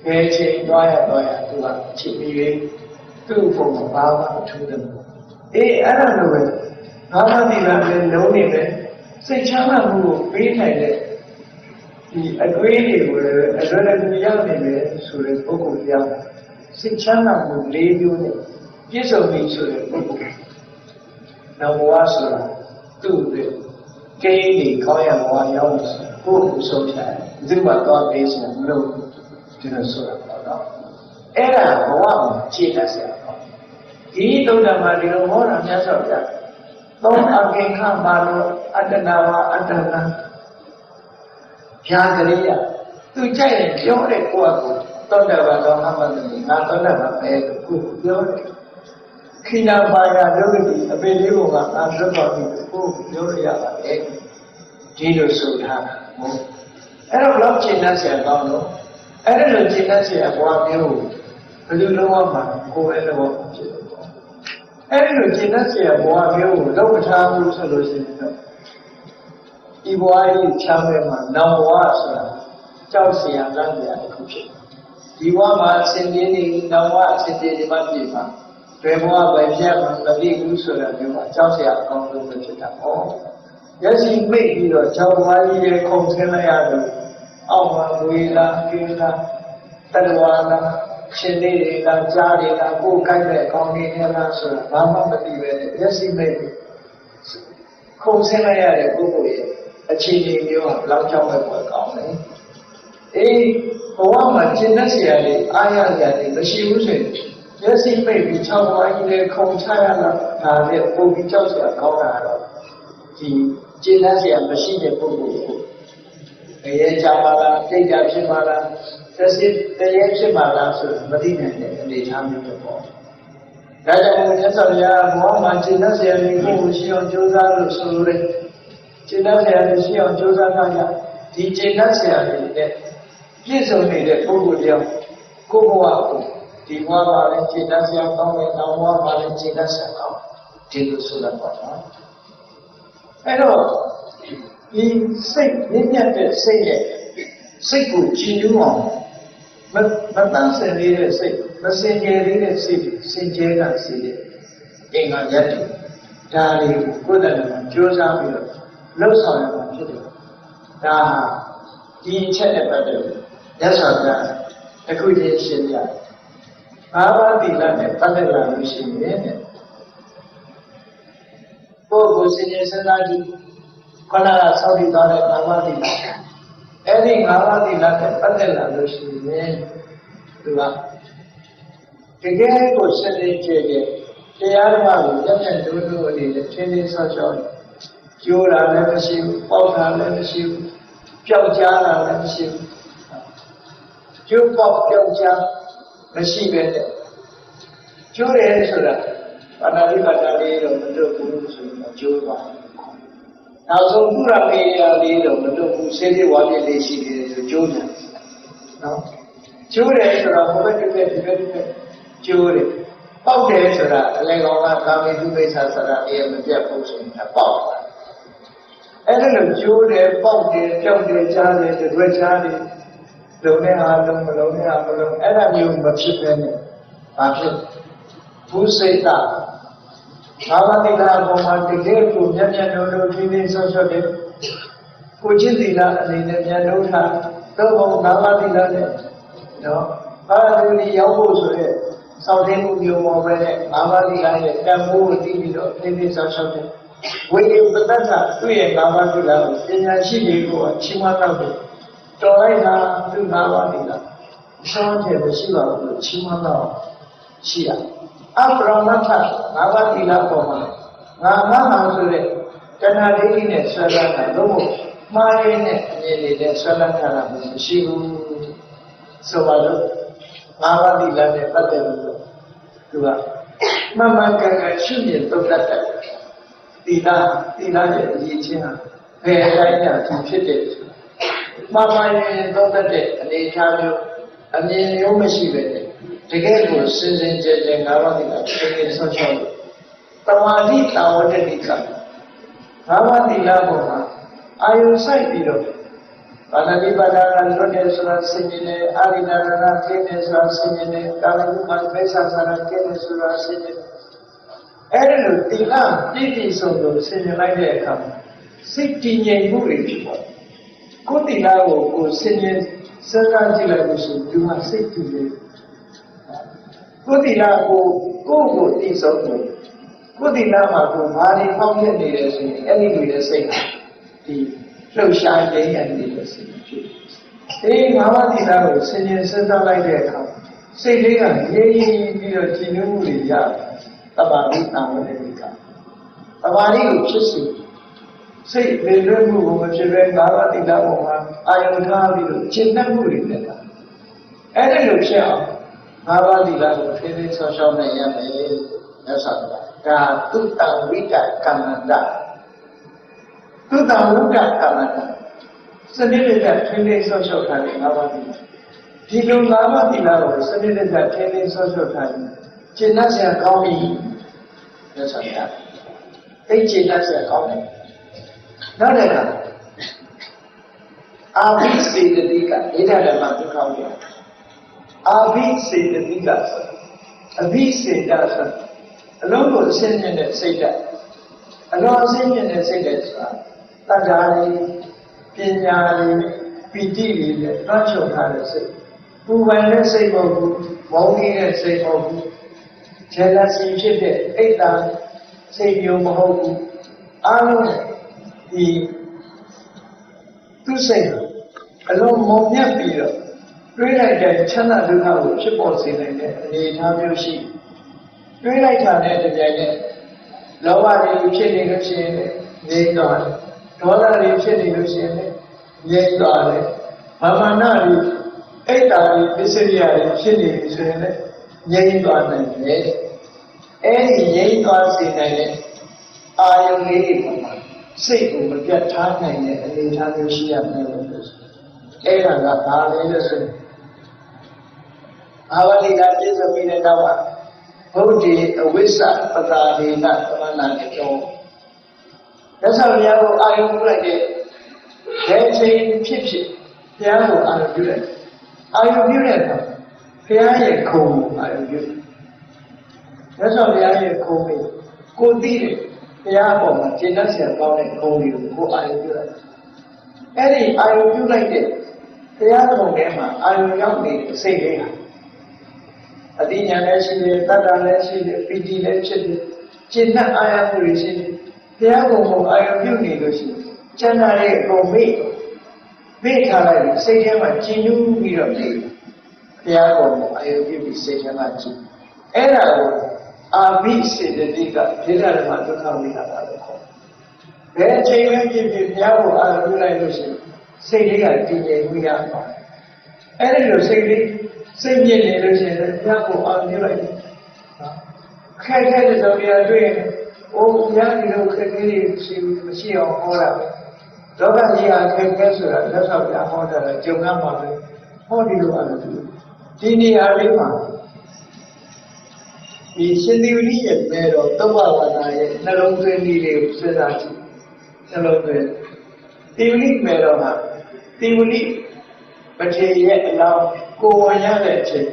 ဘယ်ချိန်သွားရသူကချိန်ပြီးလေသူ့ပုံမှာဘာမှမထူးတယ်အဲ့ဒါလိုပဲဘာမှဒီလားလည်းလုံးနေပဲ စိတ်ချမ်းသာမှုကိုပေးနိုင်တဲ့ဒီအတွေးတွေကိုလည်းအလွယ်တကူရောက်နေတယ်ဆိုတဲ့ပုဂ္ဂိုလ်တရားစိတ်ချမ်းသာမှု၄မျိုးနဲ့ပြည့်စုံပြီဆိုတဲ့ပုဂ္ဂိုလ်နောက်ဘဝဆိုတာသူ့ရဲ့ကိန်းတွေခေါင်းရဘဝရောက်နေကိုယ့်ကိုဆုံးဖြတ်ဒီမှာတော့ပေးစရာမလိုဒီလိုဆိုတာပေါ့နော်အဲ့ဒါဘဝမှာခြေလက်စရာပေါ့ဒီသုဒ္ဓမှာဒီလိုဟောတာများစွာပြသုံးအကင်္ခမာနောအတ္တနာဝအတ္တနာဖြာကလေးရသူကြိုက်ရင်ပြောတဲ့ကိုယ့်အကိုသောတာပန်တော်အမှန်တည်းငါသောတာပန်ပဲလို့ကိုပြောတယ်ခိနာပါယဒုက္တိအပေလေးကိုငါလွတ်တော်ပြီကိုပြောရရပါတယ်ဒီလိုဆိုထားတာဟုတ်အဲ့တော့ဘလောက်ရှင်းတတ်ဆရာကောင်းတော့အဲ့ဒါလိုရှင်းတတ်ဆရာဘွားမျိုးဘယ်လိုလုပ်မှကိုယ်ရဲ့တော့ဖြစ်တယ်ပေါ့အဲ့ဒီလိုရှင်းတတ်ဆရာဘွားမျိုးကိုလောက်မထားဘူးဆိုလို့ရှိရင်တော့ဒီဘွားကြီးချမ်းမဲ့မှာနောင်ဘွားဆိုတာကြောက်เสียလမ်းပြတစ်ခုဖြစ်ဒီဘွားမှာအစဉ်ပြေနေနောင်ဘွားအစဉ်ပြေဒီမှာပြည်မှာဘယ်ဘွားပဲပြတ်မှာမသိဘူးဆိုတာမျိုးမှာကြောက်เสียအကောင်းဆုံးပဲဖြစ်တာပေါ့ရရှိမိတ်ပြီးတော့ကြောက်ဘွားကြီးရဲ့ခုံဆင်းလိုက်ရတယ်အောက်မှာဝေလာကိလာတတဝါလာရှင်လေးတွေကကြားတွေကကိုယ်ကိုက်တဲ့အကောင်းကြီးနဲ့လားဆိုတာဘာမှမသိပဲရရှိမိတ်ခုံဆင်းလိုက်ရတဲ့ပုဂ္ဂိုလ်ရဲ့အခြေအနေမျိုးကလောက်ကြောက်မဲ့ပေါ်ကောင်းတယ်အေးဘဝမှာရှင်းတတ်เสียလေအားရစရာတွေမရှိဘူးဆိုရင်မျက်စိပိတ်ပြီး၆ပါးကြီးနဲ့ခုံချရတာဒါနဲ့ပုံပြီးကြောက်စရာကောင်းတာတော့ဒီရှင်းတတ်เสียမရှိတဲ့ပုဂ္ဂိုလ်ကိုအရေးကြပါလားတိတ်ကြဖြစ်ပါလားသက်စစ်တရေဖြစ်ပါလားဆိုမသိနိုင်တဲ့အနေအထားမျိုးပေါ့ဒါကြောင့်မြတ်စွာဘုရားဘဝမှာရှင်းတတ်เสียလေးကိုရှိအောင်ကြိုးစားလို့ဆိုလိုတယ်ရှင်းတတ်เสียလေးရှိအောင်ကြိုးစားကြဒီရှင်းတတ်เสียလေးနဲ့ပြည့်စုံနေတဲ့ပုဂ္ဂိုလ်တယောက်ကိုယ်ဘဝကိုဒီဘဝမှာလည်းရှင်းတတ်เสียကောင်းတယ်နောက်ဘဝမှာလည်းရှင်းတတ်เสียကောင်းဒီလိုဆိုတာပေါ့နော်အဲ့တော့ဒီစိတ်မြင့်မြတ်တဲ့စိတ်ရဲ့စိတ်ကိုကြည်ညိုအောင်မတန်းစင်နေတဲ့စိတ်မစင်ကြယ်တဲ့စိတ်စင်ကြယ်တာစိတ်အင်္ဂါရက်တွေဒါလေးကိုယ်တိုင်မှာကြိုးစားပြီးတော့လှုပ်ဆောင်ရမှာဖြစ်တယ်ဒါဟာဒီအချက်နဲ့ပတ်သက်လို့ရသော်ကတစ်ခုချင်းရှင်းပြဘာဝတိလနဲ့ပတ်သက်လာလို့ရှိရင်ပုဂ္ဂိုလ်စင်ကြယ်စဉ်းစားကြည့်ခန္ဓာကစောင့်တည်သွားတဲ့ဘာဝတိလအဲ့ဒီဘာဝတိလနဲ့ပတ်သက်လာလို့ရှိရင်သူကတကယ်ကိုစင်ကြယ်ကြယ်တရားဓမ္မကိုရက်ရက်ဒုဒုအနေနဲ့သင်္နေဆောက်ရှောက်ကျိုးတာလည်းမရှိဘူးပေါက်တာလည်းမရှိဘူးပျောက်ကြားတာလည်းမရှိဘူးကျိုးပေါက်ပျောက်ကြားမရှိပဲတဲ့ကျိုးတယ်ဆိုတာဘာသာရိပါဒလေးတော့မတို့ဘူးဆိုတော့ကျိုးပါနောက်ဆုံးပုရမေယလေးတော့မတို့ဘူးစေတိဝါပြည့်လေးရှိတယ်ဆိုကျိုးတယ်နော်ကျိုးတယ်ဆိုတာဘုရားတကယ်ဒီလိုကျိုးတယ်ပေါက်တယ်ဆိုတာအလဲကောင်ကကာမေတုပိဿာစရာအေးမပြတ်ဘူးဆိုရင်ပေါက်တာအဲ့ဒါလို့ကျိုးတယ်ပေါက်တယ်ပျောက်တယ်ကြားတယ်တွေ့ကြားတယ်လုံနဲ့ဟာလုံမလုံနဲ့ဟာမလုံအဲ့ဒါမျိုးမဖြစ်ပဲနဲ့ဘာဖြစ်ဘူးစိတ်ကဘာဝတိလာပေါ်မှာတကယ်ကိုမျက်မျက်နှာနှာဖြည်းဖြည်းဆော့ဆော့တယ်ကိုချင်းသီလအနေနဲ့မျက်နှာထားတော့ဘာဝတိလာနဲ့နော်ဘာဝတိရောက်ဖို့ဆိုရဲစောင့်တင်းမှုမျိုးပေါ်ပဲနဲ့ဘာဝတိလာရဲ့တန်ဖိုးကိုသိပြီးတော့ဖြည်းဖြည်းဆော့ဆော့တယ်ဝိပဿနာသူ့ရဲ့ဘာဝတိလာကိုပညာရှိတွေကိုချီးမွမ်းတော့တယ်တော်လိုက်တာသူ့ဘာဝတိလာရှောင်းတယ်မရှိပါဘူးလို့ချီးမွမ်းတော့ရှိရအပရမတ္ထဘာဝတိလာပေါ်မှာငါမှဆိုတဲ့တဏှာဒိဋ္ဌိနဲ့ဆွဲလန်းတာလို့မှားရင်းနဲ့အမြင်နဲ့ဆွဲလန်းတာမရှိဘူးဆိုပါတော့ဘာဝတိလာနဲ့ပတ်သက်လို့သူကမှန်မှန်ကန်ကန်ရှုမြင်သုံးသပ်တယ်တိလာရဲ့အရေးချင်းဟာဘယ်အတိုင်းညာသူဖြစ်တယ်မှန်မှန်ရင်သုံးသပ်တဲ့အနေအထားမျိုးအမြင်မျိုးမရှိပဲတကယ်ကိုစင်စင်ကြယ်ကြယ်ငါးပါးတိလာဖြစ်နေဆောက်ရှောက်တမာတိတာဝတ္တိကငါးပါးတိလာပေါ်မှာအာယုဆိုင်ပြီးတော့ဘာသာတိပါဒကလွတ်တယ်ဆိုတာဆင်ញင်တယ်အာရိနာရဏကျင်းတယ်ဆိုတာဆင်ញင်တယ်ကာလကုမမေဆာဆရာကျင်းတယ်ဆိုတာဆင်ញင်တယ်အဲ့ဒါလိုတိလာပြည့်ပြည့်စုံစုံဆင်ញင်လိုက်တဲ့အခါ စိတ်တည်ငြိမ်မှုတွေဖြစ်ပေါ်ကိုယ်တရားကိုဆင်ញင်စဉ်းစားကြည့်လိုက်လို့ရှိရင်ဒီမှာစိတ်တည်ငြိမ်ကိုယ်တရားကိုတည်ဆုံးတယ်ကိုယ်တရားမှာကိုဘာတွေဖောက်ဖြစ်နေတယ်ဆိုရင်အဲ့ဒီလိုတဲ့စိတ်ဒီလှုပ်ရှားခြင်းရနေတဲ့စိတ်ဖြစ်တယ်ငါးပါးတရားကိုဆင်ញင်စဉ်းစားလိုက်တဲ့အခါစိတ်လေးကငြိမ်ပြီးတော့ကြည်နူးမှုတွေရတဘာဝိတာဝတိကတဘာဝိကိုဖြစ်စေစိတ်လေလွဲမှုကိုမဖြစ်ဘဲငါးပါးတရားပေါ်မှာအာယုထားပြီးတော့ရှင်းတတ်မှုတွေနဲ့တာအဲ့ဒီလိုဖြစ်အောင်ငါးပါးတရားကိုဖြည်းဖြည်းဆောင်းရှောင်းနိုင်ရမယ်မြတ်စွာဘုရားဒါတုတ္တဝိတကမ္မန္တတုတ္တဝိတကမ္မန္တစနစ်နဲ့ဖြည်းဖြည်းဆောင်းရှောင်းထားတဲ့ငါးပါးတရားဒီလိုငါးပါးတရားကိုစနစ်နဲ့ဖြည်းဖြည်းဆောင်းရှောင်းထားရင်ရှင်းတတ်စရာကောင်းပြီမြတ်စွာဘုရားသိရှင်းတတ်စရာကောင်းတယ်နောက်တစ်ခါအာဘိစေတတိကဣဒဓမ္မဒုက္ခဝိအာဘိစေတတိကအဘိစေတဆိုအလုံးကိုအရှင်းနေတဲ့စိတ်ဓာတ်အလုံးအရှင်းနေတဲ့စိတ်ဓာတ်ဆိုတာတက္ကရာပညာပီတိတွေနဲ့တွန်းချုပ်ထားတဲ့စိတ်ပူပန်တဲ့စိတ်မဟုတ်ဘူးမောင်းနေတဲ့စိတ်မဟုတ်ဘူးဂျယ်လစီဖြစ်တဲ့အိတ်တာစိတ်မျိုးမဟုတ်ဘူးအားလုံးဒီသူစိတ်အလုံးမုံမြတ်ပြီးတော့တွေးလိုက်တဲ့ချမ်းသာဒုက္ခကိုဖြစ်ပေါ်စေနိုင်တဲ့အနေအထားမျိုးရှိတွေးလိုက်တာနဲ့တပြိုင်နက်လောဘတွေဖြစ်နေလို့ရှိရင်ငြိမ်းသွားတယ်ဒေါသတွေဖြစ်နေလို့ရှိရင်ငြိမ်းသွားတယ်မာနတွေအိတ်တာတွေပစ္စရိယတွေဖြစ်နေပြီဆိုရင်လည်းငြိမ်းသွားနိုင်တယ်အဲဒီငြိမ်းသွားစေနိုင်တဲ့အာယုန်လေးတွေမှာစိတ်ကိုမပြတ်ထားနိုင်တဲ့အနေအထားမျိုးရှိရမယ်လို့ဆိုအဲ့ဒါကဘာလဲလို့ဆိုရင်အာဝတိကပြည့်စုံပြီးတဲ့နောက်မှာဘုဒ္ဓေအဝိစ္စပတာဒေနသမဏတေတောလက်ဆောင်ဘုရားကိုအာယုံပြုလိုက်တဲ့ဘယ်ချိန်ဖြစ်ဖြစ်ဘုရားကိုအာယုံပြုလိုက်အာယုံပြုတဲ့အခါဘုရားရဲ့ခုံကိုအာယုံပြုလက်ဆောင်ဘုရားရဲ့ခုံကိုသိတယ်ဘုရားပေါ်မှာကျင့်တတ်ဆရာကောင်းတဲ့ခုံတွေကိုအာယုံပြုလိုက်အဲ့ဒီအာယုံပြုလိုက်တဲ့ဘုရားခုံထဲမှာအာယုံရောက်နေတဲ့စိတ်လေးဟာအတိညာလည်းရှိတယ်တတ္တလည်းရှိတယ်ပီတိလည်းဖြစ်တယ်ကျင့်တတ်အာယုံမှုတွေရှိတယ်ဘုရားကုံကိုအာယုံပြုနေလို့ရှိရင်ကျန်တာရဲ့အကုန်မေ့ထားလိုက်ပြီးစိတ်ထဲမှာကြည်နူးပြီးတော့နေဘုရားကုံကိုအာယုံပြုပြီးစိတ်ထဲမှာကြည်အဲ့ဒါကိုအာဘိစေတတိကဒေသဓမ္မဒုက္ခဝိဟာရလို့ခေါ်တယ်ဘယ်အချိန်မှဖြစ်ဖြစ်ဘုရားကိုအာယုံပြုလိုက်လို့ရှိရင်စိတ်လေးကတည်ငြိမ်ပြီးရသွားတယ်အဲ့ဒီလိုစိတ်လေးစိတ်မြင့်နေလို့ရှိရင်ဘုရားကိုအာရုံပြုလိုက်တယ်ခက်ခဲတဲ့ကြောင့်တရားတွေ့ရင်အိုးဘုရားဒီလိုခက်ခဲတွေမရှိအောင်ဟောတာပဲလောကကြီးဟာခက်ခဲဆိုတာလက်ဆောက်ပြဟောတာလည်းကြုံရမှာပဲဟောဒီလိုအာရုံပြုဒီနေရာလေးမှာဒီရှင်သေဝိရဲ့မဲတော်သုဘဝနာရဲ့နှလုံးသွင်းနည်းလေးကိုစဉ်းစားကြည့်နှလုံးသွင်းသေဝိမဲတော်မှာသေဝိပထေရဲ့အလောင်းကိုဝင်ရတဲ့အချိန်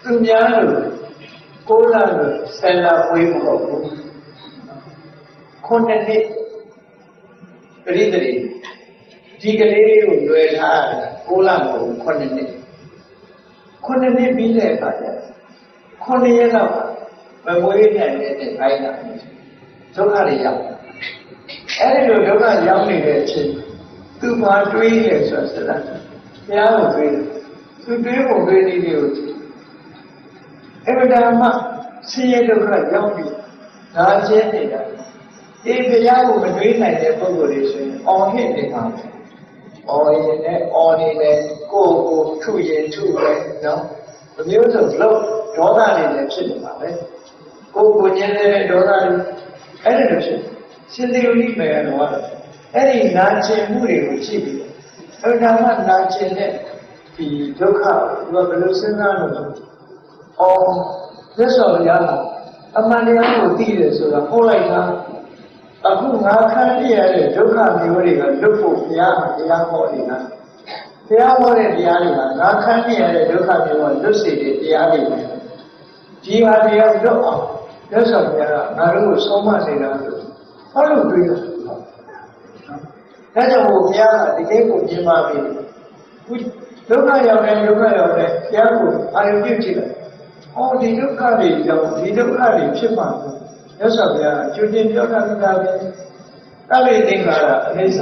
သူများလို့6 လလို့10 လဝေးမဟုတ်ဘူး9 နှစ်ပရိသေဒီကလေးကိုလွယ်ထားတာ6 လမဟုတ်ဘူး9 နှစ်9 နှစ်ပြီးတဲ့အခါကျ9 ရက်လောက်မမွေးနိုင်တဲ့ဘိုင်းတာဒုက္ခတွေရောက်အဲဒီလိုဒုက္ခရောက်နေတဲ့အချိန်သူမှတွေးတယ်ဆိုတာစတာဘုရားကိုတွေးတယ်သူတွေးဖို့တွေးနည်းတွေကိုအဲ့ဒါမှဆင်းရဲဒုက္ခရောက်ပြီးဒါချင်းနေတာဒီဘုရားကိုမတွေးနိုင်တဲ့ပုဂ္ဂိုလ်တွေဆိုရင်အော်ဟစ်နေပါမယ်အော်ရင်နဲ့အော်နေတယ်ကိုထုရင်ထုပဲနော်အမျိုးစုံလို့ဒေါသတွေလည်းဖြစ်နေပါပဲကိုညင်းတဲ့ဒေါသတွေအဲ့ဒါလိုဖြစ်ရှင်သေဝိမေရတော်အဲ့ဒီနာကျင်မှုတွေကိုကြည့်ပြီးအဲ့ဒါမှနာကျင်တဲ့ဒီဒုက္ခကိုဘယ်လိုစဉ်းစားလို့အော်သက်တော်ရတာအမှန်တရားကိုသိတယ်ဆိုတာဟောလိုက်တာအခုငါခံရတဲ့ဒုက္ခမျိုးတွေကလွတ်ဖို့ဘုရားတရားဟောနေတာဘုရားဟောတဲ့တရားတွေကငါခံရတဲ့ဒုက္ခမျိုးကလွတ်စေတဲ့တရားတွေပဲဒီဟာတရားလွတ်အောင်သက်တော်ရတာငါတို့ကိုဆုံးမနေတာလို့ဟောလို့တွေ့တယ် ဒါကြောင့်ဘုရားကတကယ်ကိုမြင်ပါပြီဒုက္ခရောက်တယ်ဘုရားကိုအာရုံပြုကြည့်လိုက်။အော်ဒီဒုက္ခတွေကြောင့်ဒီဒုက္ခတွေဖြစ်မှာလို့မြတ်စွာဘုရားကျွတင်ပြောတာကလည်းတပိသင်္ခါရအနိစ္စ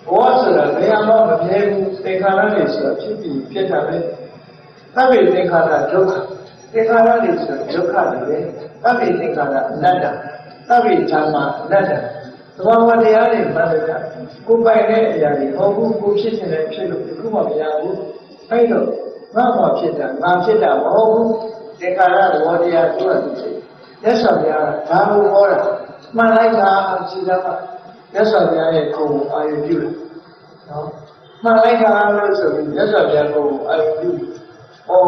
ဘဝဆိုတာဘယ်မှမမြဲဘူးသင်္ခါရတွေဆိုတာဖြစ်ပြီးဖြစ်တာပဲတပိသင်္ခါရဒုက္ခသင်္ခါရတွေဆိုဒုက္ခတွေပဲတပိသင်္ခါရအနတ္တတပိဓမ္မအနတ္တသဘာဝတရားတွေမှန်တယ်ကိုယ်ပိုင်တဲ့အရာတွေဟောဘူးကိုဖြစ်နေတဲ့ဖြစ်လို့အခုမှမရဘူးအဲ့တော့ငါ့မှာဖြစ်တာငါဖြစ်တာမဟုတ်ဘူးသင်္ခါရသဘောတရားသူ့အတူဖြစ်မြတ်စွာဘုရားကဒါကိုဟောတာမှန်လိုက်တာရှိတာကမြတ်စွာဘုရားရဲ့ကိုယ်အာရုံပြုတယ်နော်မှန်လိုက်တာလို့ဆိုပြီးမြတ်စွာဘုရားကိုယ်အာရုံပြုဟော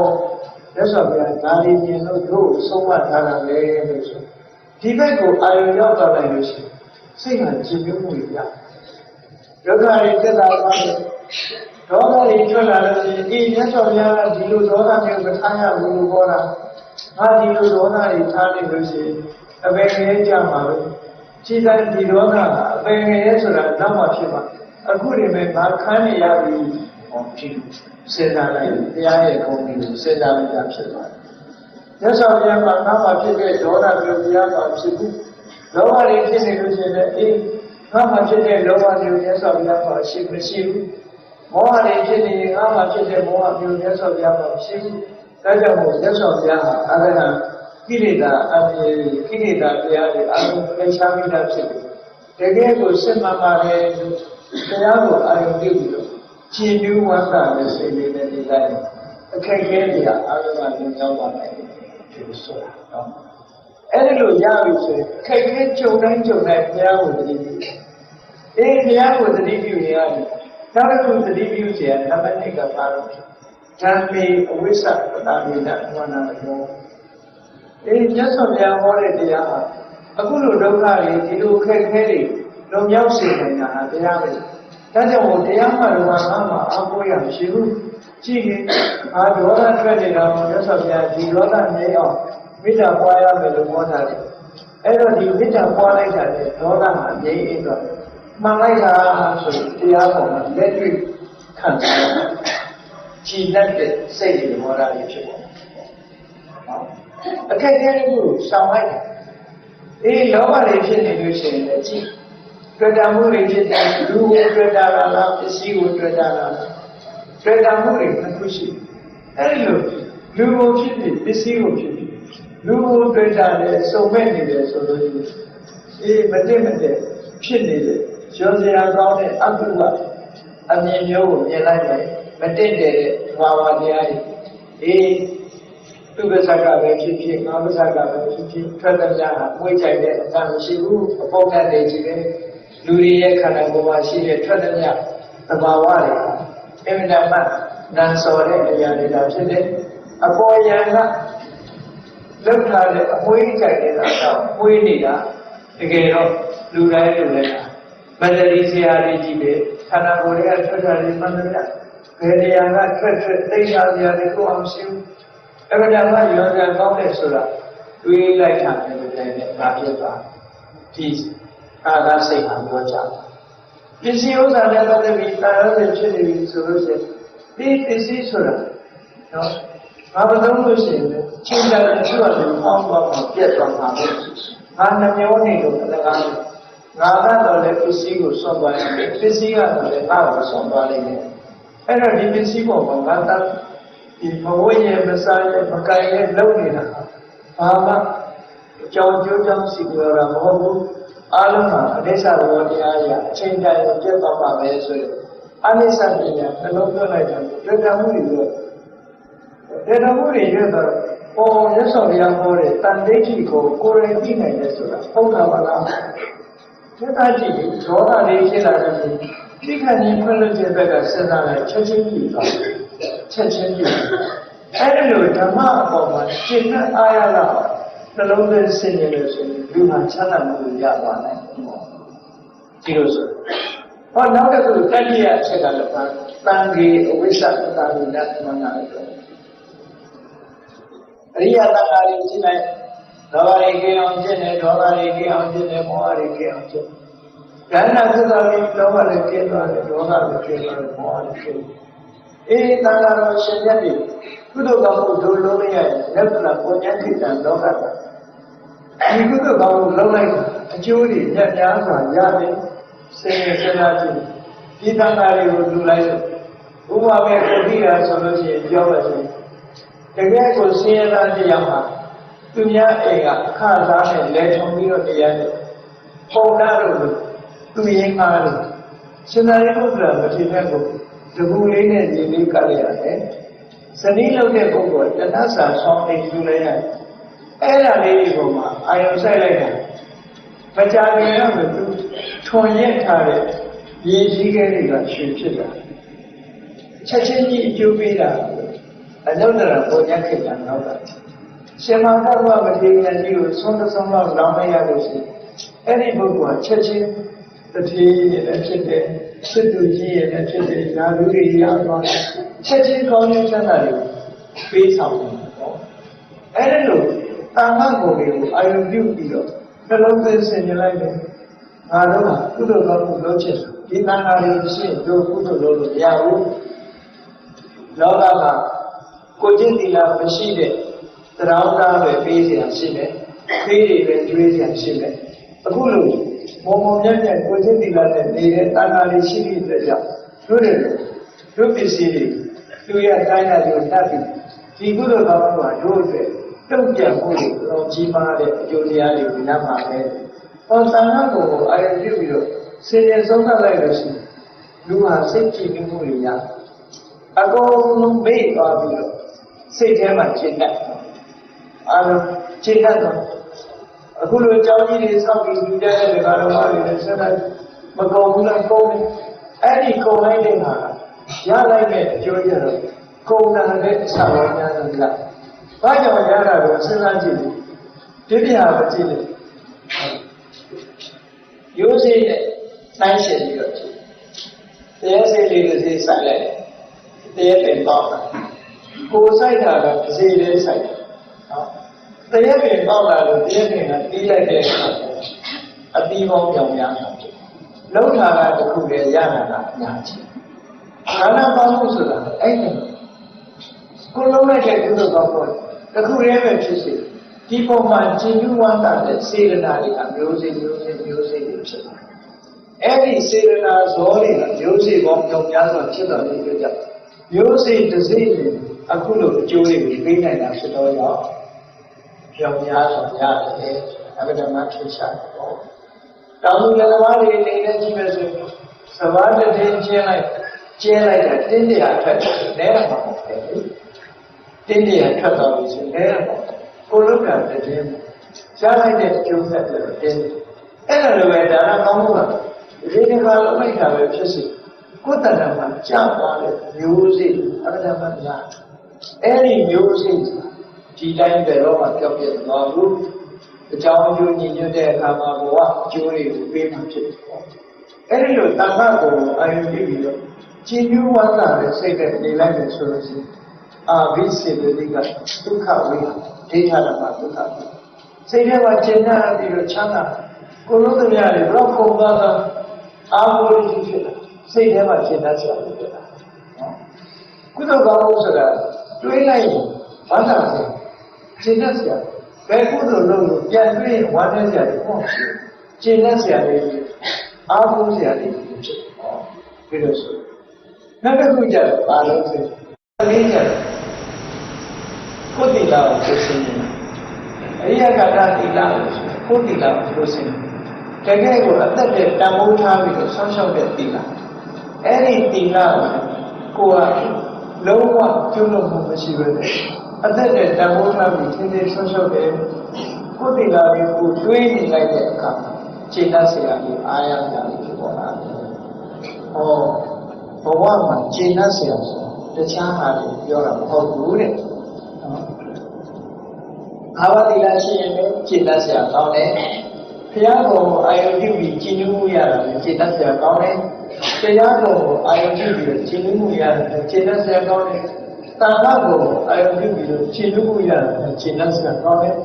မြတ်စွာဘုရားဒါလေးမြင်လို့တို့ဆုံးမထားတာပဲလို့ဆိုဒီဘက်ကိုအာရုံရောက်သွားနိုင်လို့ရှိရင်စိတ်ကကြည်ညိုမှုရဒုက္ခတွေတက်လာပါတယ်ဒေါသတွေထွက်လာလို့ရှိရင်ဒီမြတ်စွာဘုရားကဒီလိုဒေါသမျိုးမထားရဘူးလို့ပြောတာငါဒီလိုဒေါသတွေထားနေလို့ရှိရင်အပေငရဲကြမှာပဲခြေတိုင်းဒီဒေါသကအပေငရဲဆိုတာနောက်မှဖြစ်မှာအခုနေမဲ့ငါခန်းနေရပြီဟောကြည့်စဉ်းစားလိုက်တရားရဲ့ဂုဏ်တွေကိုစဉ်းစားလိုက်တာဖြစ်ပါတယ်မြတ်စွာဘုရားကငါမှဖြစ်တဲ့ဒေါသမျိုးတရားမှဖြစ်ဘူးလောဘတွေဖြစ်နေလို့ရှိရင်အေးငါမှဖြစ်တဲ့လောဘမျိုးမြတ်စွာဘုရားကရှိမရှိဘူးမောဟတွေဖြစ်နေငါမှဖြစ်တဲ့မောဟမျိုးမြတ်စွာဘုရားကရှိဘူးဒါကြောင့်မို့မြတ်စွာဘုရားဟာအရဟံကိလေသာအပြည့်ကိလေသာတရားတွေအလုံးဖယ်ရှားပြီးသားဖြစ်တယ်တကယ်ကိုစစ်မှန်ပါတယ်တရားကိုအာရုံပြုပြီးတော့ခြေပြူးဝမ်းသာတဲ့စိတ်လေးနဲ့နေလိုက်အခက်ခဲတွေအာရုံကညှို့ရောက်ပါနိုင်တယ်ဒီလိုဆိုတာနော်အဲ့ဒီလိုရပြီဆိုရင်ခက်ခဲကြုံတိုင်းဘုရားကိုသတိပြုအေးဘုရားကိုသတိပြုနေရတယ်နောက်တစ်ခုသတိပြုเสียနံပါတ်1ကဘာလို့ဓမ္မေအဝိစ္စပတာမိနဝနာရောအေးမြတ်စွာဘုရားဟောတဲ့တရားဟာအခုလိုဒုက္ခတွေဒီလိုခက်ခဲတွေလွန်မြောက်စေနိုင်တာတရားပဲဒါကြောင့်တရားမှတော့ငါမှအဖို့ရမရှိဘူးကြည့်ရင်အာဒေါသထွက်နေတာကိုမြတ်စွာဘုရားဒီဒေါသမြဲအောင်မေတ္တာပွားရမယ်လို့ဟောတာတယ်အဲ့တော့ဒီမေတ္တာပွားလိုက်တာလေဒေါသမှာငြိမ်းအေးသွားမှန်လိုက်တာဆိုတရားပေါ်မှာလက်တွေ့ခံစားရကြည်တတ်တဲ့စိတ်တွေဟောတာဖြစ်ပေါ်အခက်အခဲတွေကိုရှောင်လိုက်အေးလောဘတွေဖြစ်နေလို့ရှိရင်လည်းကြည်တွေ့တာမှုတွေဖြစ်တယ်လူကိုတွေ့တာလားပစ္စည်းကိုတွေ့တာလားတွေ့တာမှုတွေတစ်ခုရှိအဲ့ဒီလိုလူကိုဖြစ်ပြီးပစ္စည်းကိုဖြစ်ပြီးလူကိုတွေ့တာလေစုံမဲ့နေတယ်ဆိုလို့အေးမတည့်ဖြစ်နေတယ်ကျော်စရာကောင်းတဲ့အကုကအမြင်မျိုးကိုမြင်လိုက်တယ်မတည့်တဲ့ဘာဝတရားကြီးအေးသူပ္ပဇ္ဇကပဲဖြစ်ဖြစ်ငါပ္ပဇ္ဇကပဲဖြစ်ဖြစ်ထွက်တဲ့များဟာမွေးကြိုက်တဲ့အတန်မရှိဘူးအပေါက်တတ်နေကြည့်တယ်လူတွေရဲ့ခန္ဓာကိုယ်မှာရှိတဲ့ထွက်တဲ့များသဘာဝတွေအမြဲတမ်းနန်စော်တဲ့အရာတွေဒါဖြစ်တယ်အပေါ်ယံကလောက်ထားတဲ့အမွေးကြိုက်နေတာတော့မွေးနေတာတကယ်တော့လူတိုင်းလူတိုင်းမတ္တရီဆရာတွေကြည့်တယ်ခန္ဓာကိုယ်ရဲ့ထွက်တာတွေမှန်တယ်ဘယ်နေရာကထွက်သိချာဆရာတွေကိုအောင်ရှိဘူးအဲ့ဒါကရောစရာကောင်းတယ်ဆိုတာတွေးလိုက်တာလည်းလည်းဒါဖြစ်သွားဒီအာဂစိတ်ဟာပြောကြပစ္စည်းဥစ္စာနဲ့ပတ်သက်ပြီးတာရုံးနဲ့ဖြစ်နေပြီဆိုလို့ရှိရင်ဒီပစ္စည်းဆိုတာနော်ဘာမသုံးလို့ရှိရင်ချင်းတယ်သူ့အတူအောင်းသွားမှာပြတ်သွားမှာပဲငါနှမျိုးနေလို့အလကားငါကတော့လည်းပစ္စည်းကိုဆွံ့သွားတယ်ပစ္စည်းကတော့လည်းငါ့ကိုဆွံ့သွားလိမ့်မယ်အဲ့တော့ဒီပစ္စည်းပေါ်မှာငါတတ်ဒီဘဝရဲ့မစားရဲ့မကိုင်ရဲ့လုံနေတာဘာမှအကြောင်းကျိုးကြောင့်စီပြောတာမဟုတ်ဘူးအားလုံးမှာအနိစ္စဘောတရားရအချိန်တိုင်းပြတ်သွားပါပဲဆိုရင်အနိစ္စပညာနှလုံးသွင်းလိုက်တယ်တွေ့တာမှုတွေပြောတွေ့တာမှုတွေရွတ်တော့ပေါ်ရသော်ရဟောတဲ့တန်ဋိဋ္ဌိကိုကိုယ်ရင်ကြည့်နိုင်တယ်ဆိုတာဟုတ်တာပါလားသစ္စာကြည့်ဒေါသတွေဖြစ်လာတယ်ဒီခဏကြီးဖွင့်လို့ခြင်းဘက်ကစဉ်းစားလိုက်ချက်ချင်းကြည့်သွားချက်ချင်းကြည့်အဲ့ဒီလိုဓမ္မအပေါ်မှာရှင်းတဲ့အာရလာနှလုံးသွင်းစဉ်းနေလို့ဆိုရင်လူဟာချမ်းသာမှုရသွားနိုင်တယ်ဒီလိုဆိုဟောနောက်တစ်ခုတတိယအချက်ကလည်းပါတန်ခေအဝိစ္စပတာမိနသမဏလို့အရိယတန်ခါတွေကြည့်လိုက်ဒေါသတွေကြအောင်ကျင့်တယ်ဒေါသတွေကြအောင်ကျင့်တယ်မောဟတွေကြအောင်ကျင့် ဒါနသစ္စာလေးလောဘလည်းကျင်းသွားတယ်ဒေါသလည်းကျင်းသွားတယ်မောဟလည်းကျင်းအေးတာလာတော်ရှင်မြတ်ဒီကုသိုလ်ကောင်းမှုဒုလုံးလိုက်ရလက်ပလာပုံညာခိတံလောကတာဒီကုသိုလ်ကောင်းမှုလုံးလိုက်အကျိုးတွေညက်များစွာရတယ်စေစေနာကြည့်ဒီတန်ခါတွေကိုလူလိုက်လို့ဥပမာပဲကိုပြီးတာဆိုလို့ရှိရင်ပြောပါစေတကယ်ကိုဆင်းရဲသားတရားမှာသူများအိမ်ကအခါစားနဲ့လဲထုံပြီးတော့တရားနဲ့ပုံနာလို့သူရင်းကားလို့ရှင်သာရိပုတ္တရာမထေရကိုတကူလေးနဲ့ညီလေးကလည်းရတယ်ဇနီးလုပ်တဲ့ပုဂ္ဂိုလ်တဏှာစာဆောင်းနေယူလိုက်ရတယ်အဲ့ဒါလေးဒီပုံမှာအာယုံဆိုင်လိုက်တာမကြာခင်တော့သူထွန်ရက်ထားတဲ့ရည်စည်းခဲတွေကရှင်ဖြစ်တာချက်ချင်းကြီးအကျိုးပေးတာအနုတ္တရပုံညာခိတ္တနောက်တာရှင်မာသဗ္ဗမထေရကြီးကိုဆုံးဆုံးလောက်လောင်းလိုက်ရလို့ရှိရင်အဲ့ဒီပုဂ္ဂိုလ်ကချက်ချင်းတတိယလည်းဖြစ်တယ်စစ်သူကြီးရဲ့လည်းဖြစ်တယ်ဓာလူတွေရသွားတယ်ချက်ချင်းကောင်းကျိုးချမ်းသာတွေပေးဆောင်တယ်နော်အဲ့ဒီလိုတာမန်ကိုယ်ကိုအာယုပြုပြီးတော့နှလုံးသွင်းဆင်ခြင်လိုက်တယ်ငါတို့ကကုသိုလ်ကောင်းမှုလုပ်ချင်ဒီတန်ခါးလေးရှိတို့ကုသိုလ်လုပ်လို့မရဘူးလောကမှာကိုကျင့်သီလမရှိတဲ့တရားသားပဲပေးเสียရှိတယ်ပေးတွေပဲကျွေးเสียရှိတယ်အခုလိုမောင်မောင်မြတ်မြတ်ကိုကျင့်သီလနဲ့နေတဲ့တန်ခါးလေးရှိပြီးတဲ့ကြောင့်တို့တယ်တို့ပစ္စည်းတွေသူရတိုင်းတာကိုတတ်ပြီးဒီကုသိုလ်ကောင်းမှုကတို့အတွက်တုံ့ပြန်မှုတွေတော့ကြီးမားတဲ့အကျိုးတရားတွေနားမှာပဲဟောသံဃာကိုအာရုံပြုပြီးတော့ဆင်ញင်ဆုံးသတ်လိုက်လို့ရှိရင်လူဟာစိတ်ကြည်မှုတွေရအကုန်လုံးမေ့သွားပြီးတော့စိတ်ထဲမှာကျင့်တတ်အာရုံကျင့်တတ်တော့အခုလိုအကြောင်းကြီးတွေဆောက်ပြီးလူကြတဲ့ဒကာတော်မတွေလည်းဆက်လိုက်မကုန်ဘူးလားကုန်တယ်အဲ့ဒီကုန်လိုက်တဲ့ဟာရလိုက်တဲ့အကျိုးကြတော့ကုန်တာတဲ့အစာတော်များတယ်လားဘာကြောင့်ရတာကိုစဉ်းစားကြည့်လို့ဒီတရားကိုကြည့်လို့ရိုးစေးနဲ့နိုင်ရှင်ပြီးတော့တရားစေးလေးတစ်စေးဆိုင်လိုက်တရားပင်ပေါက်တာကိုယ်ဆိုင်တာကတစ်စေးလေးဆိုင်တယ်နော်တရားပင်ပေါက်လာလို့တရားပင်ကတီးလိုက်တဲ့အခါအတီးပေါင်းပြောင်းများတာလုံးထာကတစ်ခုလည်းရတာကအများကြီးခန္ဓာပေါင်းမှုဆိုတာအဲ့ဒီကိုလုံးလိုက်တဲ့ကုသိုလ်ကောင်းမှုတစ်ခုတည်းပဲဖြစ်စေဒီပုံမှာကျင့်ယူဝန္တာတဲ့စေရနာတွေကမျိုးစေ့တွေဖြစ်တယ်အဲ့ဒီစေရနာဇောတွေကမျိုးစေ့ပေါင်းကြောင့်များစွာဖြစ်တော်မူကြကြောင့်မျိုးစေ့တစ်စိမ့်နဲ့အခုလိုအကျိုးတွေကိုပေးနိုင်တာဖြစ်တော့ကြောင့်ပြောင်းများစွာရတယ်အဘိဓမ္မာဖြစ်ရှာတယ်ပေါ့တောင်သူလယ်သမားတွေနေနေကြည့်မယ်ဆိုရင်စဘာတစ်ထင်းကျင်းလိုက်တာတင်းတရာထွက်တယ်နဲရမှာပေါ့တင်းတရာထွက်သွားပြီဆိုနဲရမှာကိုလုံးကတည်းကရှားလိုက်တဲ့အကျိုးဆက်တွေတင်းအဲ့ဒါလိုပဲဒါနကောင်းမှုကဒီနေ့ကလုံးလိုက်တာပဲဖြစ်စီကိုယ်တဏ္ဍာမှာကြာသွားတဲ့မျိုးစိအဘိဓမ္မာများအဲ့ဒီမျိုးစိဒီတိုင်းပဲတော့မှပြောပြသွားဘူးအကြောင်းအကျိုးညီညွတ်တဲ့အခါမှာဘဝအကျိုးတွေကိုပေးမှဖြစ်တယ်ပေါ့အဲ့ဒီလိုတဏ္ဍာကိုအာရုံပြုပြီးတော့ကျင့်ယူဝါဒနဲ့စိတ်နဲ့နေလိုက်တယ်ဆိုလို့ရှိရင်အာဘိစေတတိကဒုက္ခဝိဒိဋ္ဌာရမဒုက္ခစိတ်ထဲမှာကျင့်ရပြီးတော့ချမ်းသာကိုယ်လုံးသမျှတွေဘလောက်ကုန်သွားတာအာဟုရိဖြစ်တာစိတ်ထဲမှာကျင့်တတ်ကြတယ်နော်ကုသိုလ်ကောင်းမှုဆိုတာတွေးလိုက်ရင်ဝမ်းသာစေကျင့်တတ်ကြဘယ်ကုသိုလ်လုပ်လို့ပြန်တွေးရင်ဝမ်းသာကြတယ်ဟုတ်ကျင့်တတ်ကြတယ်အာဟုစရာတွေဖြစ်ဟောပြီးတော့ဆိုနောက်တစ်ခုကျတော့ဘာလို့ဆိုလေးကျတော့ကိုယ်တိလာကိုသိစင်းနေအရိယကတာတိလာကိုယ်တိလာကိုသိစင်းတကယ်ကိုအသက်နဲ့တန်ဖိုးထားပြီးတော့ဆောင်းရှောက်တဲ့တိလာအဲ့ဒီတိလာကိုကလုံးဝကျွလို့မရှိပဲအသက်နဲ့တန်ဖိုးထားပြီးသင်္ဆောင်းရှောက်တဲ့ကိုယ်တိလာကိုတွေးနေလိုက်တဲ့အခါခြေတတ်စရာကြီးအားရကြတယ်ဖြစ်ပေါ်လာတယ်ဟောဘဝမှာခြေတတ်စရာဆိုတခြားဟာတွေပြောတာမဟုတ်ဘူးတဲ့နော်အာဝတိလာရှိရင်လည်းခြေတတ်စရာကောင်းတယ်ဘုရားကိုအာယုပြုပြီးကျင့်မှုရတာလည်းခြေတတ်စရာကောင်းတယ်တရားကိုအာယုပြုပြီးကျင့်မှုရတာခြေတတ်စရာကောင်းတယ်တာမကိုအာယုပြုပြီးကျင့်မှုရတာခြေတတ်စရာကောင်းတယ်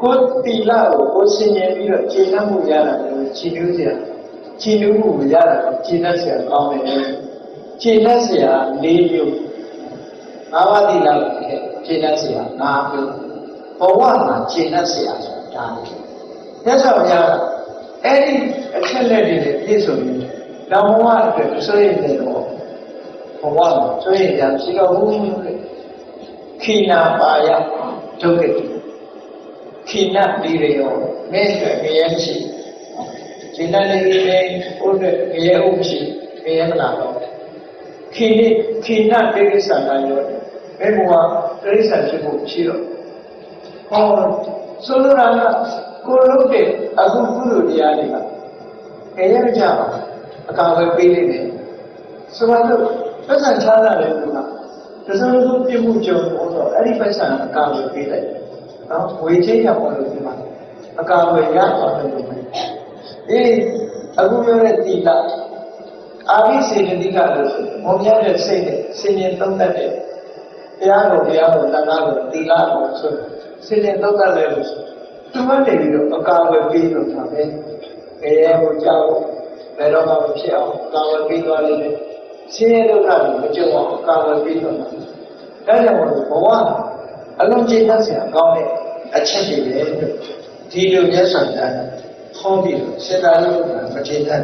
ကိုယ်တိလာကိုဆင်ញင်ပြီးတော့ခြေတတ်မှုရတာလည်း ကြည်နူးစရာကြည်နူးမှုရတာကြည်တတ်စရာကောင်းတယ်ကြည်တတ်စရာ၄မျိုးငါးပါးသီလနဲ့ကြည်တတ်စရာ၅မျိုးဘဝမှာကြည်တတ်စရာဆိုတာဒါမြတ်စွာဘုရားအဲ့ဒီအချက်လက်တွေနဲ့ပြည့်စုံနေလောဘဝအတွက်ဆိုရင်လည်းဘဝမှာဆိုရင်ကြရှိတော်မူခိနာပါယဒုက္ခခိနတိရယောမဲအတွက်ငရဲရှိခိနတိရယောဥဒ္ဒငရဲဥရှိငရဲမလာတော့ခိနတိရိစ္ဆာနာယောဘယ်ဘဝတိရိစ္ဆာဖြစ်ဖို့ရှိတော့ဟောဆိုလိုတာကကိုလုပ်တဲ့အခုကုသိုလ်တရားတွေကငရဲမကြပါအကာအကွယ်ပေးနေတယ်ဆိုတော့ပတ်စံချားလာတယ်ကွာတစံလို့ပြမှုကြုံတော့အဲ့ဒီပတ်စံအကာအကွယ်ပေးလိုက်နော်ဝေချင်းရပေါ်လို့ဒီမှာအကာအကွယ်ရသွားတယ်လို့အေးအခုပြောတဲ့တိလအာဘိစေတတိကလို့မောင်ရတဲ့စိတ်နဲ့စင်ရင်သုံးတတ်တဲ့တရားတော်တန်ခါကိုတိလကိုဆိုစင်ရင်သုံးတတ်တယ်လို့သူမတည်ပြီးတော့အကာအကွယ်ပေးလို့ထားတယ်အဲကိုကြောက်ဘယ်တော့မှမဖြစ်အောင်အကာအကွယ်ပေးသွားလိမ့်မယ်ဆင်းရဲဒုက္ခတွေမကြုံအောင်အကာအကွယ်ပေးတော့မှာဒါကြောင့်ဘဝအလုံးကျေနပ်စရာကောင်းတဲ့အချက်တွေပဲဒီလိုမြတ်စွာဘုရားဟောပြီးစေတနာလို့မကျေနပ်